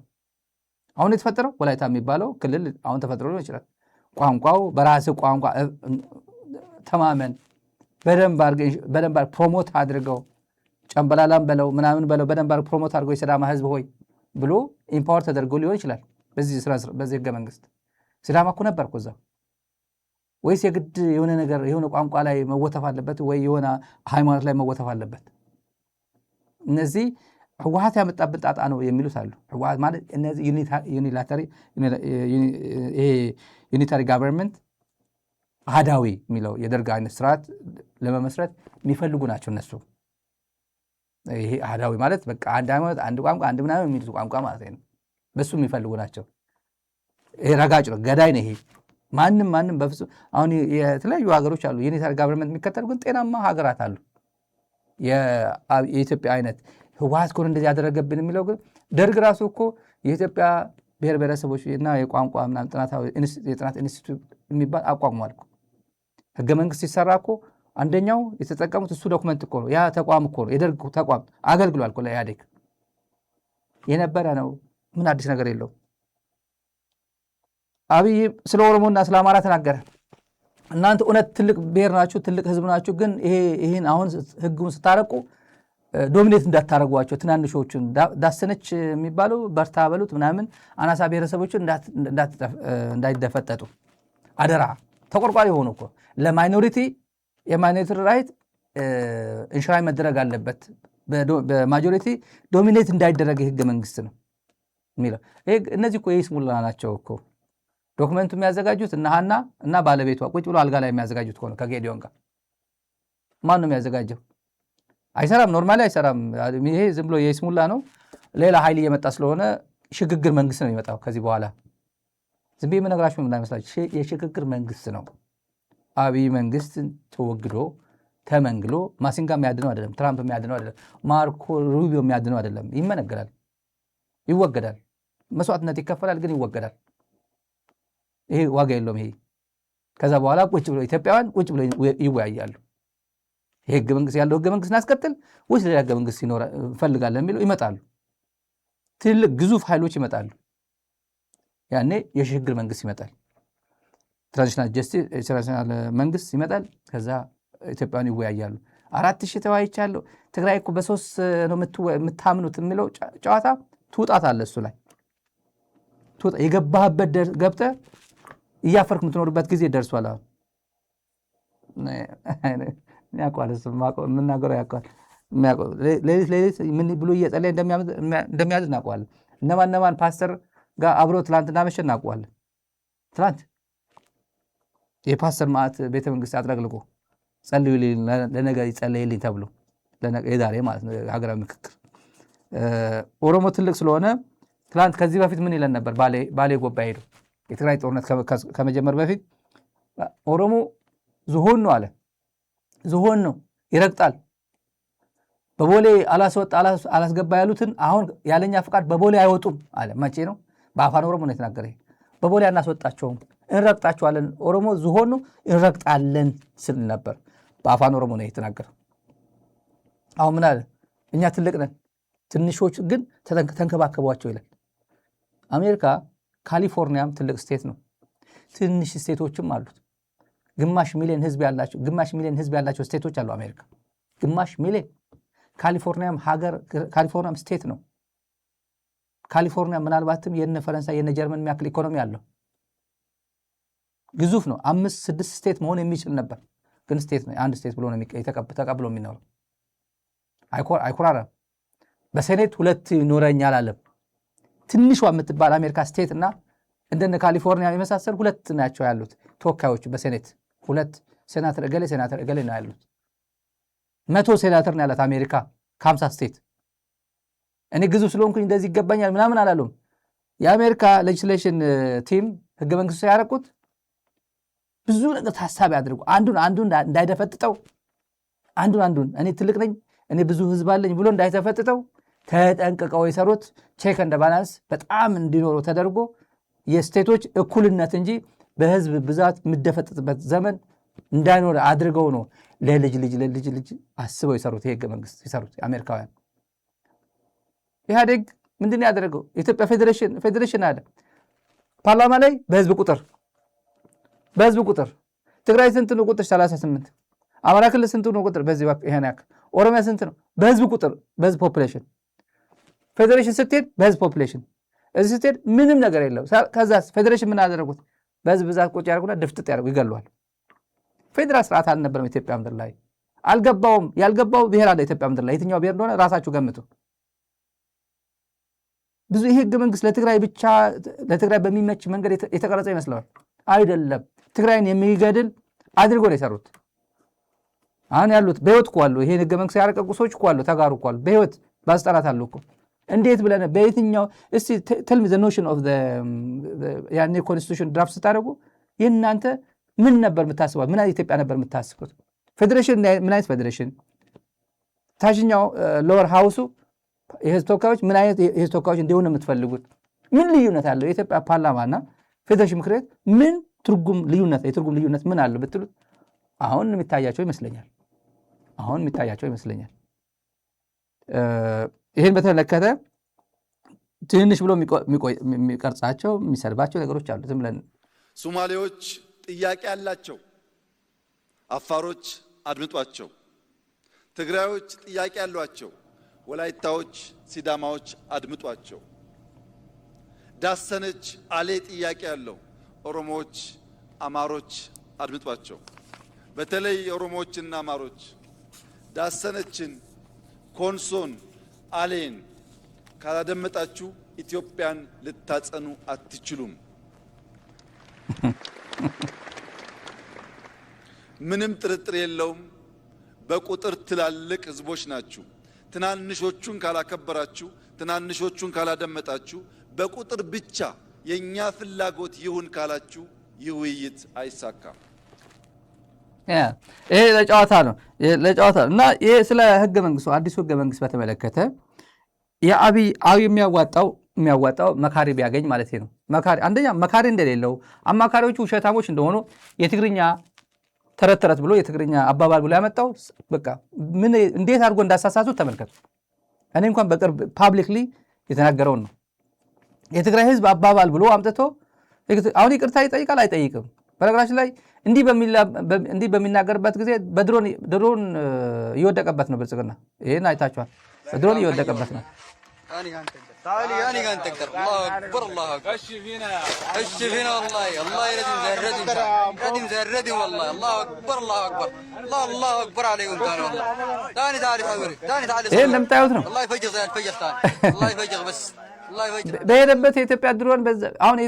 አሁን የተፈጠረው ወላይታ የሚባለው ክልል አሁን ተፈጥሮ ሊሆን ይችላል። ቋንቋው በራስ ቋንቋ ተማመን በደንብ ፕሮሞት አድርገው ጨምበላላም በለው ምናምን በለው በደንብ ፕሮሞት አድርገው የሲዳማ ህዝብ ሆይ ብሎ ኢምፓወር ተደርጎ ሊሆን ይችላል። በዚህ ህገ መንግስት ሲዳማ እኮ ነበር እኮ እዛ። ወይስ የግድ የሆነ ነገር የሆነ ቋንቋ ላይ መወተፍ አለበት ወይ የሆነ ሃይማኖት ላይ መወተፍ አለበት? እነዚህ ህወሓት ያመጣብን ጣጣ ነው የሚሉት አሉ። ህወሓት ማለት እነዚህ ዩኒታሪ ጋቨርንመንት አህዳዊ የሚለው የደርግ አይነት ስርዓት ለመመስረት የሚፈልጉ ናቸው እነሱ። ይሄ አህዳዊ ማለት በቃ አንድ ሃይማኖት፣ አንድ ቋንቋ፣ አንድ ምናምን የሚሉት ቋንቋ ማለት ነው። በሱ የሚፈልጉ ናቸው። ይሄ ረጋጭ ነው፣ ገዳይ ነው። ይሄ ማንም በፍጹም አሁን የተለያዩ ሀገሮች አሉ ዩኒታሪ ጋቨርንመንት የሚከተሉ ግን ጤናማ ሀገራት አሉ። የኢትዮጵያ አይነት ህወሓት እኮ እንደዚህ ያደረገብን የሚለው ግን ደርግ ራሱ እኮ የኢትዮጵያ ብሔር ብሔረሰቦች እና የቋንቋ ምናምን የጥናት ኢንስቲትዩት የሚባል አቋቁሟል እኮ። ህገ መንግስት ሲሰራ እኮ አንደኛው የተጠቀሙት እሱ ዶክመንት እኮ ነው። ያ ተቋም እኮ ነው የደርግ ተቋም አገልግሏል እኮ ለኢህአዴግ የነበረ ነው። ምን አዲስ ነገር የለው። አብይ ስለ ኦሮሞና ስለ አማራ ተናገረ። እናንተ እውነት ትልቅ ብሔር ናችሁ፣ ትልቅ ህዝብ ናችሁ፣ ግን ይህን አሁን ህጉን ስታረቁ ዶሚኔት እንዳታረጓቸው ትናንሾቹን ዳሰነች የሚባለው በርታ በሉት ምናምን አናሳ ብሔረሰቦችን እንዳይደፈጠጡ አደራ። ተቆርቋሪ የሆኑ እኮ ለማይኖሪቲ የማይኖሪቲ ራይት እንሽራይ መደረግ አለበት። በማጆሪቲ ዶሚኔት እንዳይደረግ የህገ መንግስት ነው የሚለው። እነዚህ እኮ የይስሙላ ናቸው እኮ። ዶክመንቱ የሚያዘጋጁት እነ ሀና እና ባለቤቷ ቁጭ ብሎ አልጋ ላይ የሚያዘጋጁት ሆነ ከጌዲዮን ጋር። ማን ነው የሚያዘጋጀው? አይሰራም፣ ኖርማሊ አይሰራም። ይሄ ዝም ብሎ የይስሙላ ነው። ሌላ ኃይል እየመጣ ስለሆነ ሽግግር መንግስት ነው የሚመጣው ከዚህ በኋላ። ዝም ብዬ የምነግራችሁ እንዳይመስላችሁ የሽግግር መንግስት ነው። አብይ መንግስት ተወግዶ ተመንግሎ ማሲንጋ የሚያድነው አይደለም፣ ትራምፕ የሚያድነው አይደለም፣ ማርኮ ሩቢዮ የሚያድነው አይደለም። ይመነገራል፣ ይወገዳል፣ መስዋዕትነት ይከፈላል፣ ግን ይወገዳል። ይሄ ዋጋ የለውም። ይሄ ከዛ በኋላ ቁጭ ብሎ ኢትዮጵያውያን ቁጭ ብሎ ይወያያሉ። ይሄ ህገ መንግስት ያለው ህገ መንግስት እናስቀጥል ወይስ ሌላ ህገ መንግስት እንፈልጋለን የሚለው ይመጣሉ። ትልቅ ግዙፍ ኃይሎች ይመጣሉ። ያኔ የሽግግር መንግስት ይመጣል። ትራንዚሽናል መንግስት ይመጣል። ከዛ ኢትዮጵያውያን ይወያያሉ። 4000 ተወያይቻለሁ፣ ትግራይ እኮ በ3 ነው የምታምኑት የሚለው ጨዋታ ትውጣት አለ። እሱ ላይ የገባህበት ገብተህ እያፈርክ የምትኖርበት ጊዜ ደርሷል። አሁን ያውቀዋል፣ የምናገረው ያውቀዋል። ሌሊት ምን ብሎ እየጸለየ እንደሚያድር እናውቀዋለን። እነማን ፓስተር ጋር አብሮ ትላንትና መሸ እናውቀዋለን። ትላንት የፓስተር ማዕት ቤተ መንግስት አጥለቅልቆ ጸልዩልኝ ለነገ ይጸለይልኝ ተብሎ የዛሬ ማለት ነው ሀገራዊ ምክክር። ኦሮሞ ትልቅ ስለሆነ ትላንት ከዚህ በፊት ምን ይለን ነበር? ባሌ ጎባ ሄዱ የትግራይ ጦርነት ከመጀመር በፊት ኦሮሞ ዝሆን ነው አለ። ዝሆን ነው ይረግጣል። በቦሌ አላስገባ ያሉትን አሁን ያለኛ ፍቃድ በቦሌ አይወጡም አለ። መቼ ነው? በአፋን ኦሮሞ ነው የተናገረ። በቦሌ አናስወጣቸውም፣ እንረግጣቸዋለን። ኦሮሞ ዝሆን ነው እንረግጣለን ስል ነበር። በአፋን ኦሮሞ ነው የተናገረ። አሁን ምን አለ? እኛ ትልቅ ነን፣ ትንሾች ግን ተንከባከቧቸው ይላል። አሜሪካ ካሊፎርኒያም ትልቅ ስቴት ነው፣ ትንሽ ስቴቶችም አሉት። ግማሽ ሚሊዮን ህዝብ ያላቸው ስቴቶች አሉ አሜሪካ። ግማሽ ሚሊዮን። ካሊፎርኒያም ስቴት ነው። ካሊፎርኒያ ምናልባትም የነ ፈረንሳይ የነ ጀርመን የሚያክል ኢኮኖሚ አለው። ግዙፍ ነው። 5-6 ስቴት መሆን የሚችል ነበር፣ ግን ስቴት ነው። አንድ ስቴት ብሎ ነው ተቀብሎ የሚኖረው። አይኮራረም። በሴኔት 2 ይኖረኛል አለም። ትንሿ የምትባል አሜሪካ ስቴት እና እንደነ ካሊፎርኒያ የመሳሰል 2 ናቸው ያሉት ተወካዮች በሴኔት 2 ሴናተር እገሌ ነው ያሉት። 100 ሴናተር ነው ያላት አሜሪካ ከ50 ስቴት። እኔ ግዙፍ ስለሆንኩኝ እንደዚህ ይገባኛል ምናምን አላሉም። የአሜሪካ ሌጅስሌሽን ቲም ህገ መንግስቱ ያረቁት ብዙ ነገር ታሳቢ አድርጎ አንዱን እንዳይደፈጥጠው አንዱን እኔ ትልቅ ነኝ እኔ ብዙ ህዝብ አለኝ ብሎ እንዳይተፈጥጠው ተጠንቅቀው የሰሩት ቼክ እንደ ባላንስ በጣም እንዲኖረው ተደርጎ የስቴቶች እኩልነት እንጂ በህዝብ ብዛት የምደፈጥጥበት ዘመን እንዳይኖር አድርገው ነው ለልጅ ልጅ አስበው የሰሩት። የህገ መንግስት የሰሩት አሜሪካውያን። ኢህአዴግ ምንድን ነው ያደረገው? የኢትዮጵያ ፌዴሬሽን አለ ፓርላማ ላይ በህዝብ ቁጥር ትግራይ ስንት ነው ቁጥር? 38። አማራ ክልል ስንት ነው ቁጥር? በዚህ ይሄን ያክል። ኦሮሚያ ስንት ነው? በህዝብ ቁጥር በህዝብ ፖፑሌሽን። ፌዴሬሽን ስትሄድ በህዝብ ፖፑሌሽን፣ እዚህ ስትሄድ ምንም ነገር የለው። ከዛስ ፌዴሬሽን ምን አደረጉት? በህዝብ ብዛት ቁጭ ያደርጉና ድፍጥጥ ያደርጉ ይገለዋል። ፌዴራል ስርዓት አልነበረም ኢትዮጵያ ምድር ላይ። አልገባውም። ያልገባው ብሔር አለ ኢትዮጵያ ምድር ላይ። የትኛው ብሔር እንደሆነ ራሳችሁ ገምቱ። ብዙ ይሄ ህገ መንግስት ለትግራይ ብቻ ለትግራይ በሚመች መንገድ የተቀረጸ ይመስለዋል። አይደለም። ትግራይን የሚገድል አድርጎ ነው የሰሩት። አሁን ያሉት በህይወት እኮ አሉ። ይሄን ህገ መንግስት ያረቀቁ ሰዎች እኮ አሉ፣ ተጋሩ እኮ አሉ፣ በህይወት ባስጠራት አሉ እኮ። እንዴት ብለን በየትኛው እስቲ ቴል ሚ ዘ ኖሽን ኦፍ ያኔ ኮንስቲቱሽን ድራፍት ስታደርጉ የእናንተ ምን ነበር የምታስቡት? ምን አይነት ኢትዮጵያ ነበር የምታስቡት? ፌዴሬሽን ምን አይነት ፌዴሬሽን? ታችኛው ሎወር ሃውሱ የህዝብ ተወካዮች ምን አይነት የህዝብ ተወካዮች እንዲሆኑ የምትፈልጉት? ምን ልዩነት አለው? የኢትዮጵያ ፓርላማና ፌዴሬሽን ምክር ቤት ምን የትርጉም ልዩነት ምን አለው ብትሉት አሁን የሚታያቸው ይመስለኛል። ይህን በተመለከተ ትንሽ ብሎ የሚቀርጻቸው የሚሰድባቸው ነገሮች አሉ። ዝም ብለን ሶማሌዎች ጥያቄ ያላቸው፣ አፋሮች አድምጧቸው። ትግራዮች ጥያቄ ያሏቸው፣ ወላይታዎች፣ ሲዳማዎች አድምጧቸው። ዳሰነች አሌ ጥያቄ ያለው፣ ኦሮሞዎች፣ አማሮች አድምጧቸው። በተለይ ኦሮሞዎችና አማሮች ዳሰነችን፣ ኮንሶን፣ አሌን ካላደመጣችሁ ኢትዮጵያን ልታጸኑ አትችሉም። ምንም ጥርጥር የለውም። በቁጥር ትላልቅ ህዝቦች ናችሁ። ትናንሾቹን ካላከበራችሁ፣ ትናንሾቹን ካላደመጣችሁ፣ በቁጥር ብቻ የኛ ፍላጎት ይሁን ካላችሁ ይህ ውይይት አይሳካም። ይሄ ለጨዋታ ነው እና ይሄ ስለ ህገ መንግስቱ አዲሱ ህገ መንግስት በተመለከተ የአብይ የሚያዋጣው መካሪ ቢያገኝ ማለት ነው። አንደኛ መካሪ እንደሌለው፣ አማካሪዎቹ ውሸታሞች እንደሆኑ የትግርኛ ተረት ብሎ የትግርኛ አባባል ብሎ ያመጣው በቃ ምን እንዴት አድርጎ እንዳሳሳቱት ተመልከቱ። እኔ እንኳን በቅርብ ፓብሊክሊ የተናገረውን ነው። የትግራይ ህዝብ አባባል ብሎ አምጥቶ አሁን ይቅርታ ይጠይቃል አይጠይቅም? በነገራችን ላይ እንዲህ በሚናገርበት ጊዜ በድሮን እየወደቀበት ነው ብልጽግና። ይህን አይታችኋል። በድሮን እየወደቀበት ነው። تعالي يعني كان تقدر. الله اكبر الله اكبر. هش فينا والله الله يردم زردم والله. الله اكبر الله اكبر. الله اكبر عليكم ثاني والله. ثاني حبيبي ثاني ايه اللي متعود ነው الله يفجر زي الفجر ثاني. الله يفجر بس الله يفجر. በሄደበት የኢትዮጵያ ድሮን አሁን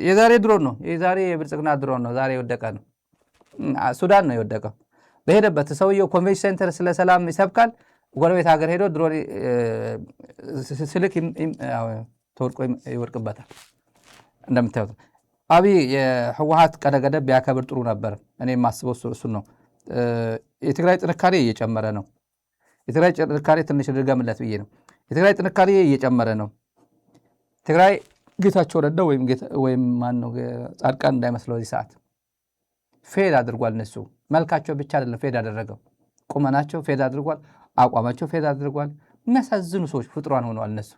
የዛሬ ድሮን ነው የዛሬ የብልጽግና ድሮን ነው ዛሬ የወደቀ ነው። ሱዳን ነው የወደቀው። በሄደበት ሰውየው ኮንቬንሽን ሴንተር ስለ ሰላም ይሰብካል። ጎረቤት ሀገር ሄዶ ድሮን ስልክ ተወድቆ ይወድቅበታል። እንደምታዩት አብይ የህወሓት ቀነ ገደብ ቢያከብር ጥሩ ነበር። እኔ የማስበው እሱን ነው። የትግራይ ጥንካሬ እየጨመረ ነው። የትግራይ ጥንካሬ ትንሽ ድገምለት ብዬ ነው። የትግራይ ጥንካሬ እየጨመረ ነው። ትግራይ ጌታቸው ረዳ ወይም ማን ነው ጻድቃን እንዳይመስለው እዚህ ሰዓት ፌድ አድርጓል። እነሱ መልካቸው ብቻ አይደለም ፌድ አደረገው፣ ቁመናቸው ፌድ አድርጓል፣ አቋማቸው ፌድ አድርጓል። የሚያሳዝኑ ሰዎች ፍጥሯን ሆነዋል እነሱ።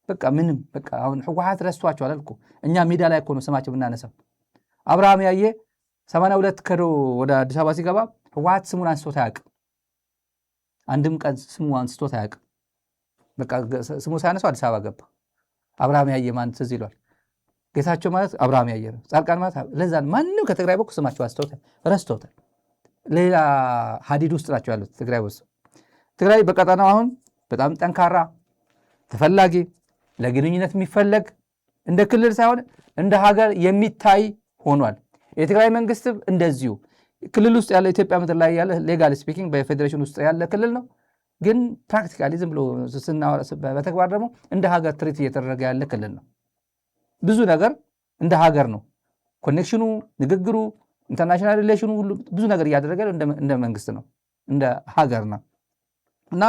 በቃ ምንም በቃ አሁን ህወሓት ረስቷቸው አላልኩ። እኛ ሚዲያ ላይ እኮ ነው ስማቸው ብናነሳው። አብርሃም ያየ 82 ከዶ ወደ አዲስ አበባ ሲገባ ህወሓት ስሙን አንስቶት አያውቅም። አንድም ቀን ስሙ አንስቶት አያውቅም። በቃ ስሙ ሳያነሳው አዲስ አበባ ገባ። አብርሃም ያየ ማን ትዝ ይሏል? ጌታቸው ማለት አብርሃም ያየ ነው። ጻድቃን ማለት ለዛን ማንም ከትግራይ በኩል ስማቸው አንስቶት ረስቶታል። ሌላ ሀዲድ ውስጥ ናቸው ያሉት ትግራይ ውስጥ። ትግራይ በቀጠናው አሁን በጣም ጠንካራ ተፈላጊ ለግንኙነት የሚፈለግ እንደ ክልል ሳይሆን እንደ ሀገር የሚታይ ሆኗል። የትግራይ መንግስት እንደዚሁ ክልል ውስጥ ያለ ኢትዮጵያ ምድር ላይ ያለ ሌጋል ስፒኪንግ በፌዴሬሽን ውስጥ ያለ ክልል ነው። ግን ፕራክቲካሊ ዝም ብሎ በተግባር ደግሞ እንደ ሀገር ትሪት እየተደረገ ያለ ክልል ነው። ብዙ ነገር እንደ ሀገር ነው። ኮኔክሽኑ፣ ንግግሩ፣ ኢንተርናሽናል ሪሌሽኑ ሁሉ ብዙ ነገር እያደረገ እንደ መንግስት ነው፣ እንደ ሀገር ነው። እና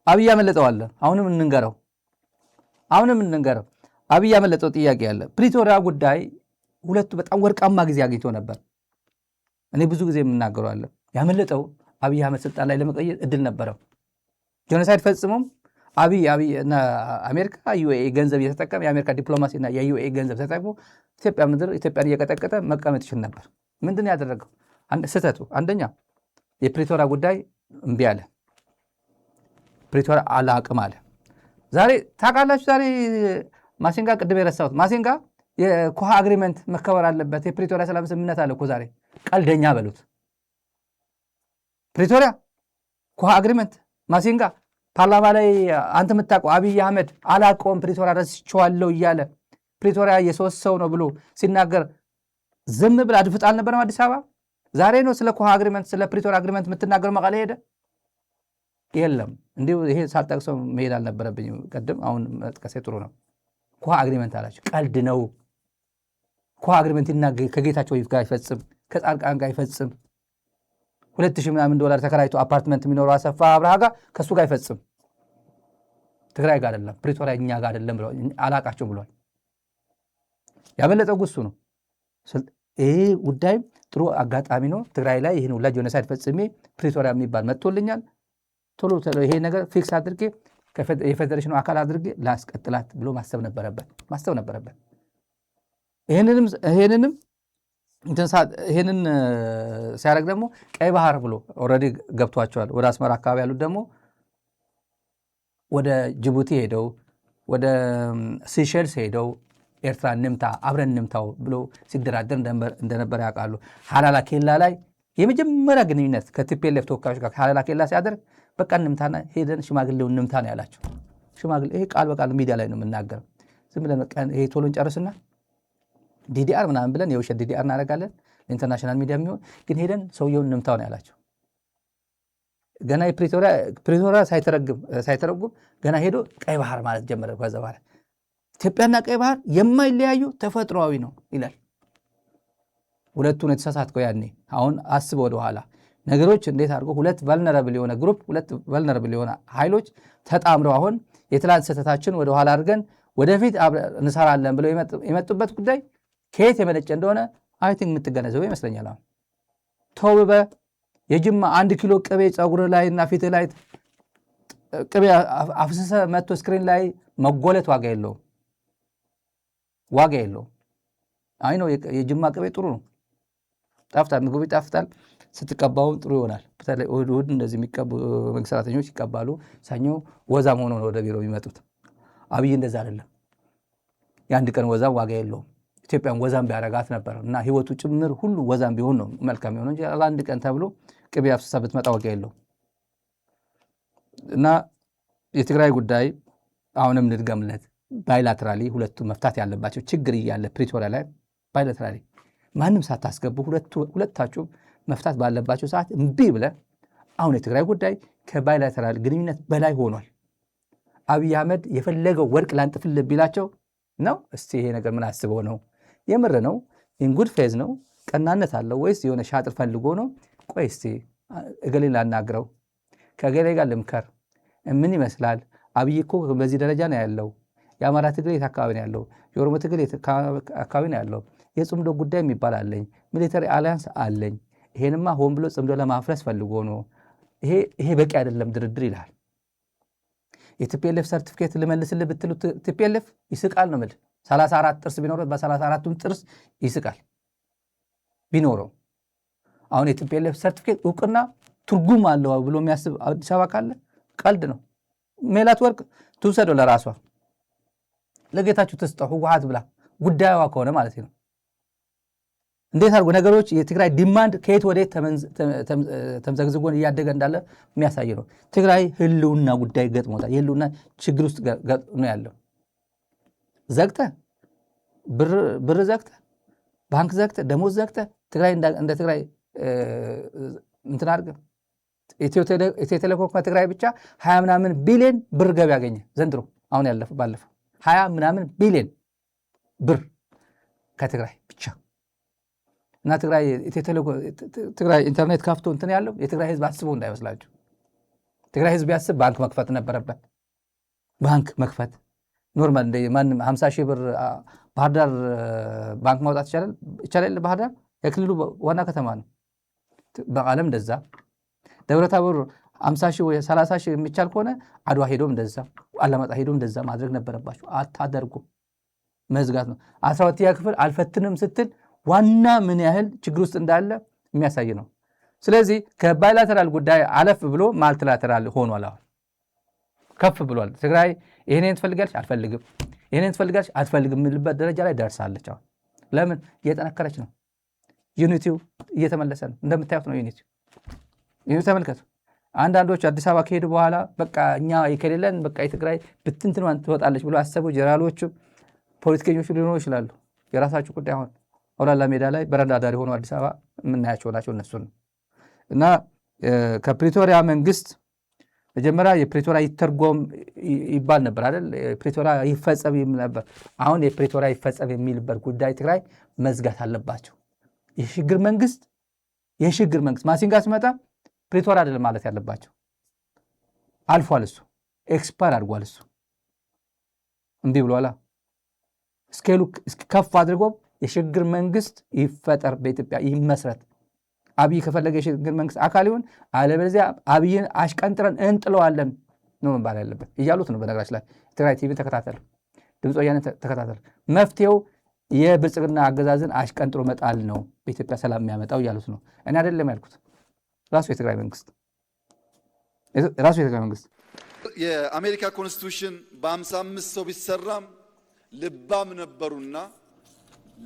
አብይ ያመለጠው አለ። አሁንም እንንገረው አብይ ያመለጠው ጥያቄ አለ። ፕሪቶሪያ ጉዳይ ሁለቱ በጣም ወርቃማ ጊዜ አግኝቶ ነበር። እኔ ብዙ ጊዜ የምናገረው አለ። ያመለጠው አብይ አህመድ ስልጣን ላይ ለመቀየር እድል ነበረው። ጄኖሳይድ ፈጽሞም አብይ እና አሜሪካ ዩኤኢ ገንዘብ እየተጠቀመ የአሜሪካ ዲፕሎማሲና የዩኤኢ ገንዘብ ተጠቅሞ ኢትዮጵያ ምድር ኢትዮጵያን እየቀጠቀጠ መቀመጥ ይችል ነበር። ምንድን ነው ያደረገው? ስህተቱ አንደኛ የፕሪቶሪያ ጉዳይ እምቢ አለ። ፕሪቶሪያ አላቅም አለ። ዛሬ ታውቃላችሁ፣ ዛሬ ማሲንጋ ቅድም የረሳሁት ማሲንጋ የኩሃ አግሪመንት መከበር አለበት፣ የፕሪቶሪያ ሰላም ስምምነት አለ እኮ ዛሬ። ቀልደኛ በሉት። ፕሪቶሪያ ኩሃ አግሪመንት ማሲንጋ ፓርላማ ላይ አንተ የምታውቀው አብይ አህመድ አላውቀውም ፕሪቶሪያ ረስቼዋለሁ እያለ ፕሪቶሪያ የሶስት ሰው ነው ብሎ ሲናገር ዝም ብላ አድፍጥ አልነበረም አዲስ አበባ? ዛሬ ነው ስለ ኩሃ አግሪመንት ስለ ፕሪቶሪያ አግሪመንት የምትናገር መቀሌ ሄደ? የለም። እንዲሁ ይሄ ሳልጠቅሰው መሄድ አልነበረብኝም ቀድም፣ አሁን መጥቀሴ ጥሩ ነው። ኩሃ አግሪመንት አላቸው። ቀልድ ነው። ኩሃ አግሪመንት ከጌታቸው ጋር ይፈጽም፣ ከጻድቃን ጋር ይፈጽም። $2,000 ተከራይቶ አፓርትመንት የሚኖረው አሰፋ አብርሃ ጋር ከሱ ጋር ይፈጽም። ትግራይ ጋር አይደለም፣ ፕሪቶሪያ እኛ ጋር አይደለም ብለው አላቃቸውም ብሏል። ያመለጠው ጉሱ ነው። ይሄ ጉዳይ ጥሩ አጋጣሚ ነው። ትግራይ ላይ ይህን ሁላ ጄኖሳይድ ፈጽሜ ፕሪቶሪያ የሚባል መጥቶልኛል፣ ቶሎ ይሄ ነገር ፊክስ አድርጌ የፌዴሬሽኑ አካል አድርጌ ላስቀጥላት ብሎ ማሰብ ነበረበት። ይህንንም ሲያደርግ ደግሞ ቀይ ባህር ብሎ ኦልሬዲ ገብቷቸዋል። ወደ አስመራ አካባቢ ያሉት ደግሞ ወደ ጅቡቲ ሄደው ወደ ሲሸልስ ሄደው ኤርትራ ንምታ አብረን ንምታው ብሎ ሲደራደር እንደነበረ ያውቃሉ። ሀላላ ኬላ ላይ የመጀመሪያ ግንኙነት ከቲፒኤልኤፍ ተወካዮች ጋር ሀላላ ኬላ ሲያደርግ በቃ ንምታና ሄደን ሽማግሌውን ንምታ ነው ያላቸው። ሽማግሌ ይሄ ቃል በቃል ሚዲያ ላይ ነው የምናገረው። ዝም ብለን በቃ ይሄ ቶሎን ጨርስና ዲዲአር ምናምን ብለን የውሸት ዲዲአር እናደርጋለን ለኢንተርናሽናል ሚዲያ የሚሆን ግን ሄደን ሰውየውን ንምታው ነው ያላቸው። ገና የፕሪቶሪያ ሳይተረጉም ገና ሄዶ ቀይ ባህር ማለት ጀመረ። ከዛ በኋላ ኢትዮጵያና ቀይ ባህር የማይለያዩ ተፈጥሯዊ ነው ይላል። ሁለቱን የተሳሳትከው ያኔ። አሁን አስበው ወደኋላ ነገሮች እንዴት አድርጎ ሁለት ቫልነራብል የሆነ ግሩፕ ሁለት ቫልነራብል የሆነ ኃይሎች ተጣምረው አሁን የትላንት ስህተታችን ወደኋላ አድርገን ወደፊት እንሰራለን ብለው የመጡበት ጉዳይ ከየት የመነጨ እንደሆነ አይ ቲንክ የምትገነዘበው ይመስለኛል። አሁን ተውበ የጅማ 1 ኪሎ ቅቤ ፀጉር ላይ እና ፊት ላይ ቅቤ አፍስሰ መጥቶ ስክሪን ላይ መጎለት ዋጋ የለውም። አይ ነው የጅማ ቅቤ ጥሩ ነው፣ ጣፍጣል፣ ምግቡ ይጣፍጣል፣ ስትቀባውን ጥሩ ይሆናል። በተለይ እሑድ እንደዚህ የሚቀቡ መንግስት ሰራተኞች ይቀባሉ። ሰኞ ወዛም ሆኖ ነው ወደ ቢሮ የሚመጡት። አብይ እንደዛ አይደለም። የአንድ ቀን ወዛም ዋጋ የለውም። ኢትዮጵያን ወዛም ቢያረጋት ነበር እና ህይወቱ ጭምር ሁሉ ወዛም ቢሆን ነው መልካም የሆነው እንጂ ለአንድ ቀን ተብሎ ቅቤ አፍስሳ ብትመጣ ዋጋ የለውም። እና የትግራይ ጉዳይ አሁንም ልድገምለት፣ ባይላተራሊ ሁለቱ መፍታት ያለባቸው ችግር እያለ ፕሪቶሪያ ላይ ባይላተራሊ ማንም ሳታስገቡ ሁለታችሁ መፍታት ባለባቸው ሰዓት እምቢ ብለ አሁን የትግራይ ጉዳይ ከባይላተራል ግንኙነት በላይ ሆኗል። አብይ አህመድ የፈለገው ወርቅ ላንጥፍል ቢላቸው ነው። እስቲ ይሄ ነገር ምን አስበው ነው? የምር ነው? ኢንጉድ ፌዝ ነው? ቀናነት አለው ወይስ የሆነ ሻጥር ፈልጎ ነው? ቆይ እስቲ እገሌን ላናግረው፣ ከገሌ ጋር ልምከር፣ ምን ይመስላል? አብይ እኮ በዚህ ደረጃ ነው ያለው። የአማራ ትግሬ የት አካባቢ ነው ያለው? የኦሮሞ ትግሬ አካባቢ ነው ያለው። የጽምዶ ጉዳይ የሚባል አለኝ፣ ሚሊተሪ አሊያንስ አለኝ። ይሄንማ ሆን ብሎ ጽምዶ ለማፍረስ ፈልጎ ነው። ይሄ በቂ አይደለም ድርድር ይላል። የቲፒኤልኤፍ ሰርቲፊኬት ልመልስልህ ብትሉ ቲፒኤልኤፍ ይስቃል ነው የምልህ። 34 ጥርስ ቢኖረው በ34ቱም ጥርስ ይስቃል ቢኖረው። አሁን የቲፒኤልኤፍ ሰርቲፊኬት እውቅና ትርጉም አለው ብሎ የሚያስብ አዲስ አበባ ካለ ቀልድ ነው። ሜላት ወርቅ ትውሰደው ለራሷ፣ ለጌታችሁ ትስጠው ህወሓት ብላ ጉዳዩዋ ከሆነ ማለት ነው። እንዴት አድርጎ ነገሮች የትግራይ ዲማንድ ከየት ወዴት ተምዘግዝጎን እያደገ እንዳለ የሚያሳይ ነው። ትግራይ ህልውና ጉዳይ ገጥሞታል። የህልውና ችግር ውስጥ ነው ያለው። ዘግተ ብር ዘግተ ባንክ ዘግተ ደሞዝ ዘግተ ትግራይ እንደ ትግራይ እንትን አድርገ ኢትዮ ቴሌኮም ከትግራይ ብቻ 20 ምናምን ቢሊዮን ብር ገቢ ያገኘ ዘንድሮ አሁን ባለፈው 20 ምናምን ቢሊዮን ብር ከትግራይ ብቻ እና ትግራይ ኢንተርኔት ከፍቶ እንትን ያለው የትግራይ ህዝብ አስበው እንዳይመስላችሁ። ትግራይ ህዝብ ያስብ ባንክ መክፈት ነበረበት። ባንክ መክፈት ኖርማል እንደ ማንም 50 ሺህ ብር ባህር ዳር ባንክ ማውጣት ይቻላል። ባህር ዳር የክልሉ ዋና ከተማ ነው። በዓለም እንደዛ ደብረታቦር 50 ሺህ ወይ 30 ሺህ የሚቻል ከሆነ አድዋ ሄዶም እንደዛ አላማጣ ሄዶም እንደዛ ማድረግ ነበረባቸው። አታደርጉ። መዝጋት ነው። 12ኛ ክፍል አልፈትንም ስትል ዋና ምን ያህል ችግር ውስጥ እንዳለ የሚያሳይ ነው። ስለዚህ ከባይላተራል ጉዳይ አለፍ ብሎ ማልቲላተራል ሆኗል። አሁን ከፍ ብሏል። ትግራይ ይሄንን ትፈልጋለች አልፈልግም፣ ይሄንን ትፈልጋለች አልፈልግም የሚልበት ደረጃ ላይ ደርሳለች። አሁን ለምን እየጠነከረች ነው። ዩኒቲው እየተመለሰ ነው። እንደምታዩት ነው ዩኒቲ ተመልከቱ። አንዳንዶች አዲስ አበባ ከሄዱ በኋላ በቃ እኛ የከሌለን በቃ የትግራይ ብትንትኗን ትወጣለች ብሎ አሰቡ። ጀነራሎቹ ፖለቲከኞቹ ሊሆኑ ይችላሉ። የራሳቸው ጉዳይ። አሁን አውላላ ሜዳ ላይ በረንዳ ዳር የሆኑ አዲስ አበባ የምናያቸው ናቸው እነሱ ነው። እና ከፕሪቶሪያ መንግስት መጀመሪያ የፕሪቶሪያ ይተርጎም ይባል ነበር አይደል? የፕሪቶሪያ ይፈጸም የሚል ነበር። አሁን የፕሪቶሪያ ይፈጸም የሚልበት ጉዳይ ትግራይ መዝጋት አለባቸው። የሽግግር መንግስት ማሲንጋ ሲመጣ ፕሪቶሪያ አይደለም ማለት ያለባቸው። አልፏል። እሱ ኤክስፓየር አድርጓል። እሱ እምቢ ብሏላ። ስኬሉ ከፍ አድርጎ የሽግግር መንግስት ይፈጠር፣ በኢትዮጵያ ይመስረት። አብይ ከፈለገ የሽግግር መንግስት አካል ይሁን፣ አለበለዚያ አብይን አሽቀንጥረን እንጥለዋለን ነው መባል ያለበት እያሉት ነው። በነገራችን ላይ ትግራይ ቲቪ ተከታተል፣ ድምፅ ወያነ ተከታተል። መፍትሄው የብልጽግና አገዛዝን አሽቀንጥሮ መጣል ነው በኢትዮጵያ ሰላም የሚያመጣው እያሉት ነው። እኔ አይደለም ያልኩት፣ ራሱ የትግራይ መንግስት የአሜሪካ ኮንስቲቱሽን በ55 ሰው ቢሰራም ልባም ነበሩና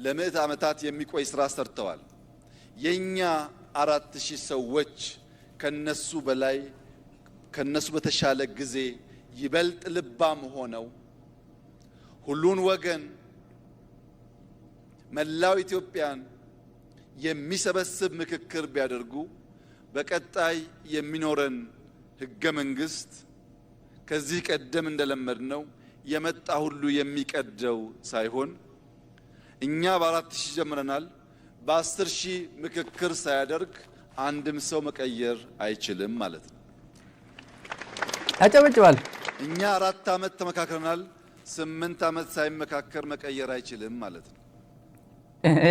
ለምዕት ዓመታት የሚቆይ ስራ ሰርተዋል። የኛ 4000 ሰዎች ከነሱ በላይ ከነሱ በተሻለ ጊዜ ይበልጥ ልባም ሆነው ሁሉን ወገን መላው ኢትዮጵያን የሚሰበስብ ምክክር ቢያደርጉ በቀጣይ የሚኖረን ህገ መንግስት ከዚህ ቀደም እንደለመድነው የመጣ ሁሉ የሚቀደው ሳይሆን እኛ በ4000 ጀምረናል። በ10000 ምክክር ሳያደርግ አንድም ሰው መቀየር አይችልም ማለት ነው። ያጨበጭባል። እኛ 4 ዓመት ተመካክረናል። 8 ዓመት ሳይመካከር መቀየር አይችልም ማለት ነው።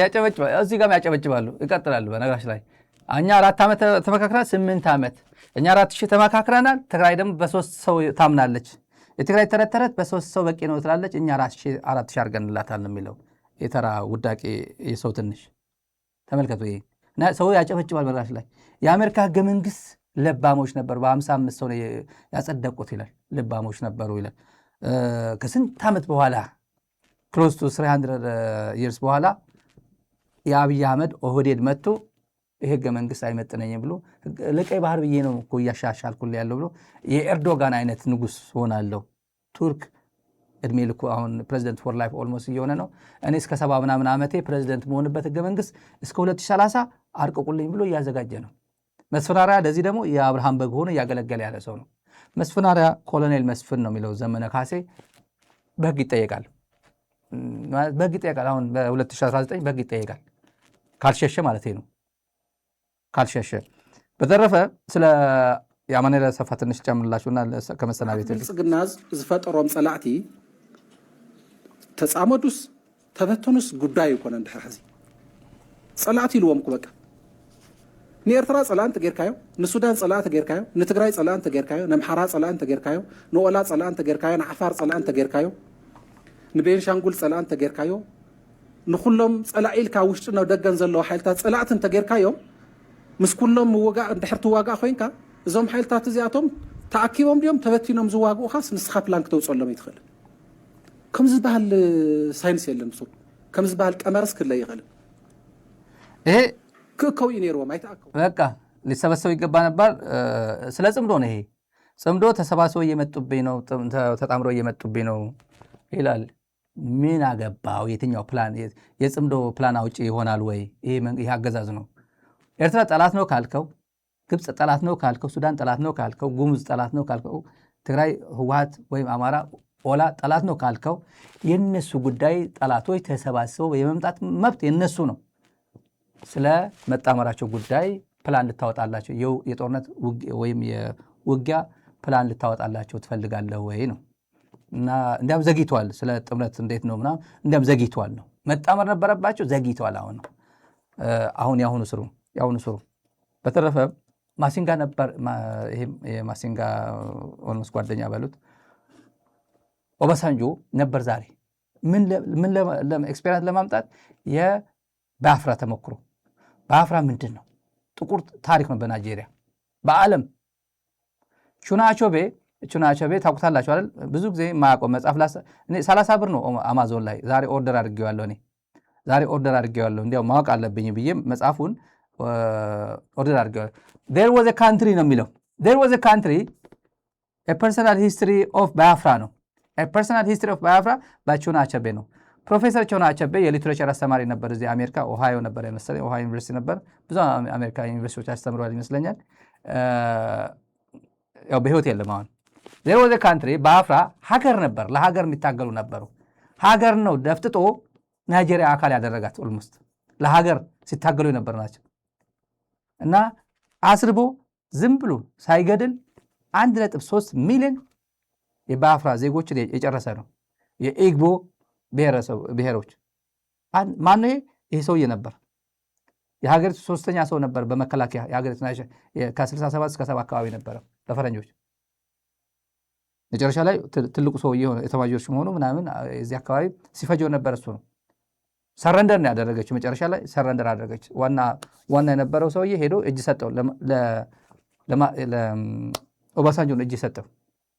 ያጨበጭባል። እዚህ ጋር ያጨበጭባሉ፣ ይቀጥላሉ። በነገራችን ላይ እኛ 4 ዓመት ተመካክረናል፣ 8 ዓመት እኛ 4000 ተመካክረናል። ትግራይ ደግሞ በ3 ሰው ታምናለች። የትግራይ ተረት በ3 ሰው በቂ ነው ትላለች። እኛ 4000 አድርገንላታል ነው የሚለው የተራ ውዳቄ የሰው ትንሽ ተመልከቱ። ይሄ እና ሰው ያጨበጭባል። በነገራችን ላይ የአሜሪካ ህገ መንግስት ለባሞች ነበሩ፣ በ55 ሰው ያጸደቁት ይላል። ለባሞች ነበሩ ይላል። ከስንት ዓመት በኋላ ክሎዝ ቱ 300 years በኋላ የአብይ አህመድ ኦህዴድ መጥቶ የህገ መንግስት አይመጥነኝም ብሎ ለቀይ ባህር ብዬ ነው እኮ እያሻሻልኩልህ ያለው ብሎ የኤርዶጋን አይነት ንጉስ ሆናለሁ። ቱርክ እድሜ ልኩ አሁን ፕሬዚደንት ፎር ላይፍ ኦልሞስት እየሆነ ነው። እኔ እስከ 70 ምናምን ዓመቴ ፕሬዚደንት መሆንበት ህገ መንግስት እስከ 2030 አርቅቁልኝ ብሎ እያዘጋጀ ነው። መስፍናሪያ ለዚህ ደግሞ የአብርሃም በግ ሆኖ እያገለገለ ያለ ሰው ነው። መስፍናሪያ ኮሎኔል መስፍን ነው የሚለው ዘመነ ካሴ በህግ ይጠየቃል። አሁን በ2019 በህግ ይጠየቃል ካልሸሸ ማለት ነው። ካልሸሸ በተረፈ ስለ የአማኑኤል አሰፋ ትንሽ ጨምርላችሁና ከመሰናቤት ብልጽግና ዝፈጠሮም ጸላእቲ ተጻመዱስ ተበተኑስ ጉዳይ ይኮነ እንድሕር ሕዚ ጸላእቲ ኢልዎምኩ በቃ ንኤርትራ ጸላእንቲ ጌርካዮ፣ ንሱዳን ጸላእንቲ ጌርካዮ፣ ንትግራይ ጸላእንቲ ጌርካዮ፣ ንአምሓራ ጸላእንቲ ጌርካዮ፣ ንኦላ ጸላእንቲ ጌርካዮ፣ ንዓፋር ጸላእንቲ ጌርካዮ፣ ንቤንሻንጉል ጸላእንቲ ጌርካዮ፣ ንኩሎም ጸላኢልካ ውሽጢ ነው ደገን ዘለዎ ሓይልታት ጸላእቲ እንተጌርካዮም ምስ ኩሎም ምውጋእ እንድሕር ትዋጋእ ኮይንካ እዞም ሓይልታት እዚኣቶም ተኣኪቦም ድዮም ተበቲኖም ዝዋግኡኻስ ንስኻ ፕላን ክተውፀሎም ይትኽእል። ከም ዝበሃል ሳይንስ የለን ብሱ ከም ዝበሃል ቀመርስ ክለ ይኽእል። ይሄ ክእከው ይኔርዎም አይተአከው በቃ ሊሰበሰቡ ይገባ ነበር። ስለ ጽምዶ ነው። ይሄ ጽምዶ ተሰባስበው እየመጡብኝ ነው፣ ተጣምረው እየመጡብኝ ነው ይላል። ምን አገባው? የትኛው ፕላን የጽምዶ ፕላን አውጪ ይሆናል ወይ? ይሄ አገዛዝ ነው። ኤርትራ ጠላት ነው ካልከው፣ ግብፅ ጠላት ነው ካልከው፣ ሱዳን ጠላት ነው ካልከው፣ ጉሙዝ ጠላት ነው ካልከው፣ ትግራይ ህወሓት ወይም አማራ ኦላ ጠላት ነው ካልከው፣ የነሱ ጉዳይ ጠላቶች ተሰባስበው የመምጣት መብት የነሱ ነው። ስለ መጣመራቸው ጉዳይ ፕላን ልታወጣላቸው የጦርነት ወይም የውጊያ ፕላን ልታወጣላቸው ትፈልጋለህ ወይ ነው። እና እንዲያም ዘግይተዋል። ስለ ጥምረት እንዴት ነው ምናምን እንዲያም ዘግይተዋል ነው። መጣመር ነበረባቸው፣ ዘግይተዋል። አሁን ነው አሁን ያሁኑ ስሩ። በተረፈ ማሲንጋ ነበር። ይሄ የማሲንጋ ኦልሞስ ጓደኛ በሉት ኦባሳንጆ ነበር ዛሬ ምን ኤክስፔሪንስ ለማምጣት የባፍራ ተሞክሮ። ባፍራ ምንድን ነው? ጥቁር ታሪክ ነው በናይጄሪያ በዓለም። ቹናቾቤ ታውቁታላችሁ አይደል? ብዙ ጊዜ የማያውቀው መጽሐፍ 30 ብር ነው አማዞን ላይ ዛሬ ኦርደር አድርጌዋለሁ። እንዲያው ማወቅ አለብኝ ብዬ መጽሐፉን ኦርደር አድርጌዋለሁ። ዴር ዋዝ ኤ ካንትሪ ነው የሚለው። ዴር ዋዝ ኤ ካንትሪ ኤ ፐርሰናል ሂስትሪ ኦፍ ባፍራ ነው። ፐርሰናል ሂስትሪ ኦፍ ባፍራ በቹና አቸቤ ነው። ፕሮፌሰር ቹና አቸቤ የሊትሬቸር አስተማሪ ነበር። እዚህ አሜሪካ ኦሃዮ ነበር መሰለኝ፣ ኦሃዮ ዩኒቨርሲቲ ነበር። ብዙ አሜሪካ ዩኒቨርሲቲዎች አስተምረዋል ይመስለኛል። ያው በህይወት የለም አሁን። ዜሮ ወዘ ካንትሪ ባፍራ ሀገር ነበር፣ ለሀገር የሚታገሉ ነበሩ። ሀገር ነው ደፍጥጦ ናይጄሪያ አካል ያደረጋት። ኦልሞስት ለሀገር ሲታገሉ የነበር ናቸው። እና አስርቦ ዝም ብሎ ሳይገድል 1.3 ሚሊዮን የባፍራ ዜጎችን የጨረሰ ነው። የኢግቦ ብሔሮች ማነው? ይሄ ሰውዬ ነበር። የሀገሪቱ 3ኛ ሰው ነበር በመከላከያ የሀገሪቱ ከ67 እስከ 70 አካባቢ ነበረ በፈረንጆች። መጨረሻ ላይ ትልቁ ሰውዬ ሆነ የተማጆች መሆኑ ምናምን እዚህ አካባቢ ሲፈጀው ነበር። እሱ ነው ሰረንደር ነው ያደረገችው። መጨረሻ ላይ ሰረንደር አደረገች። ዋና የነበረው ሰውዬ ሄዶ እጅ ሰጠው፣ ኦባሳንጆ እጅ ሰጠው።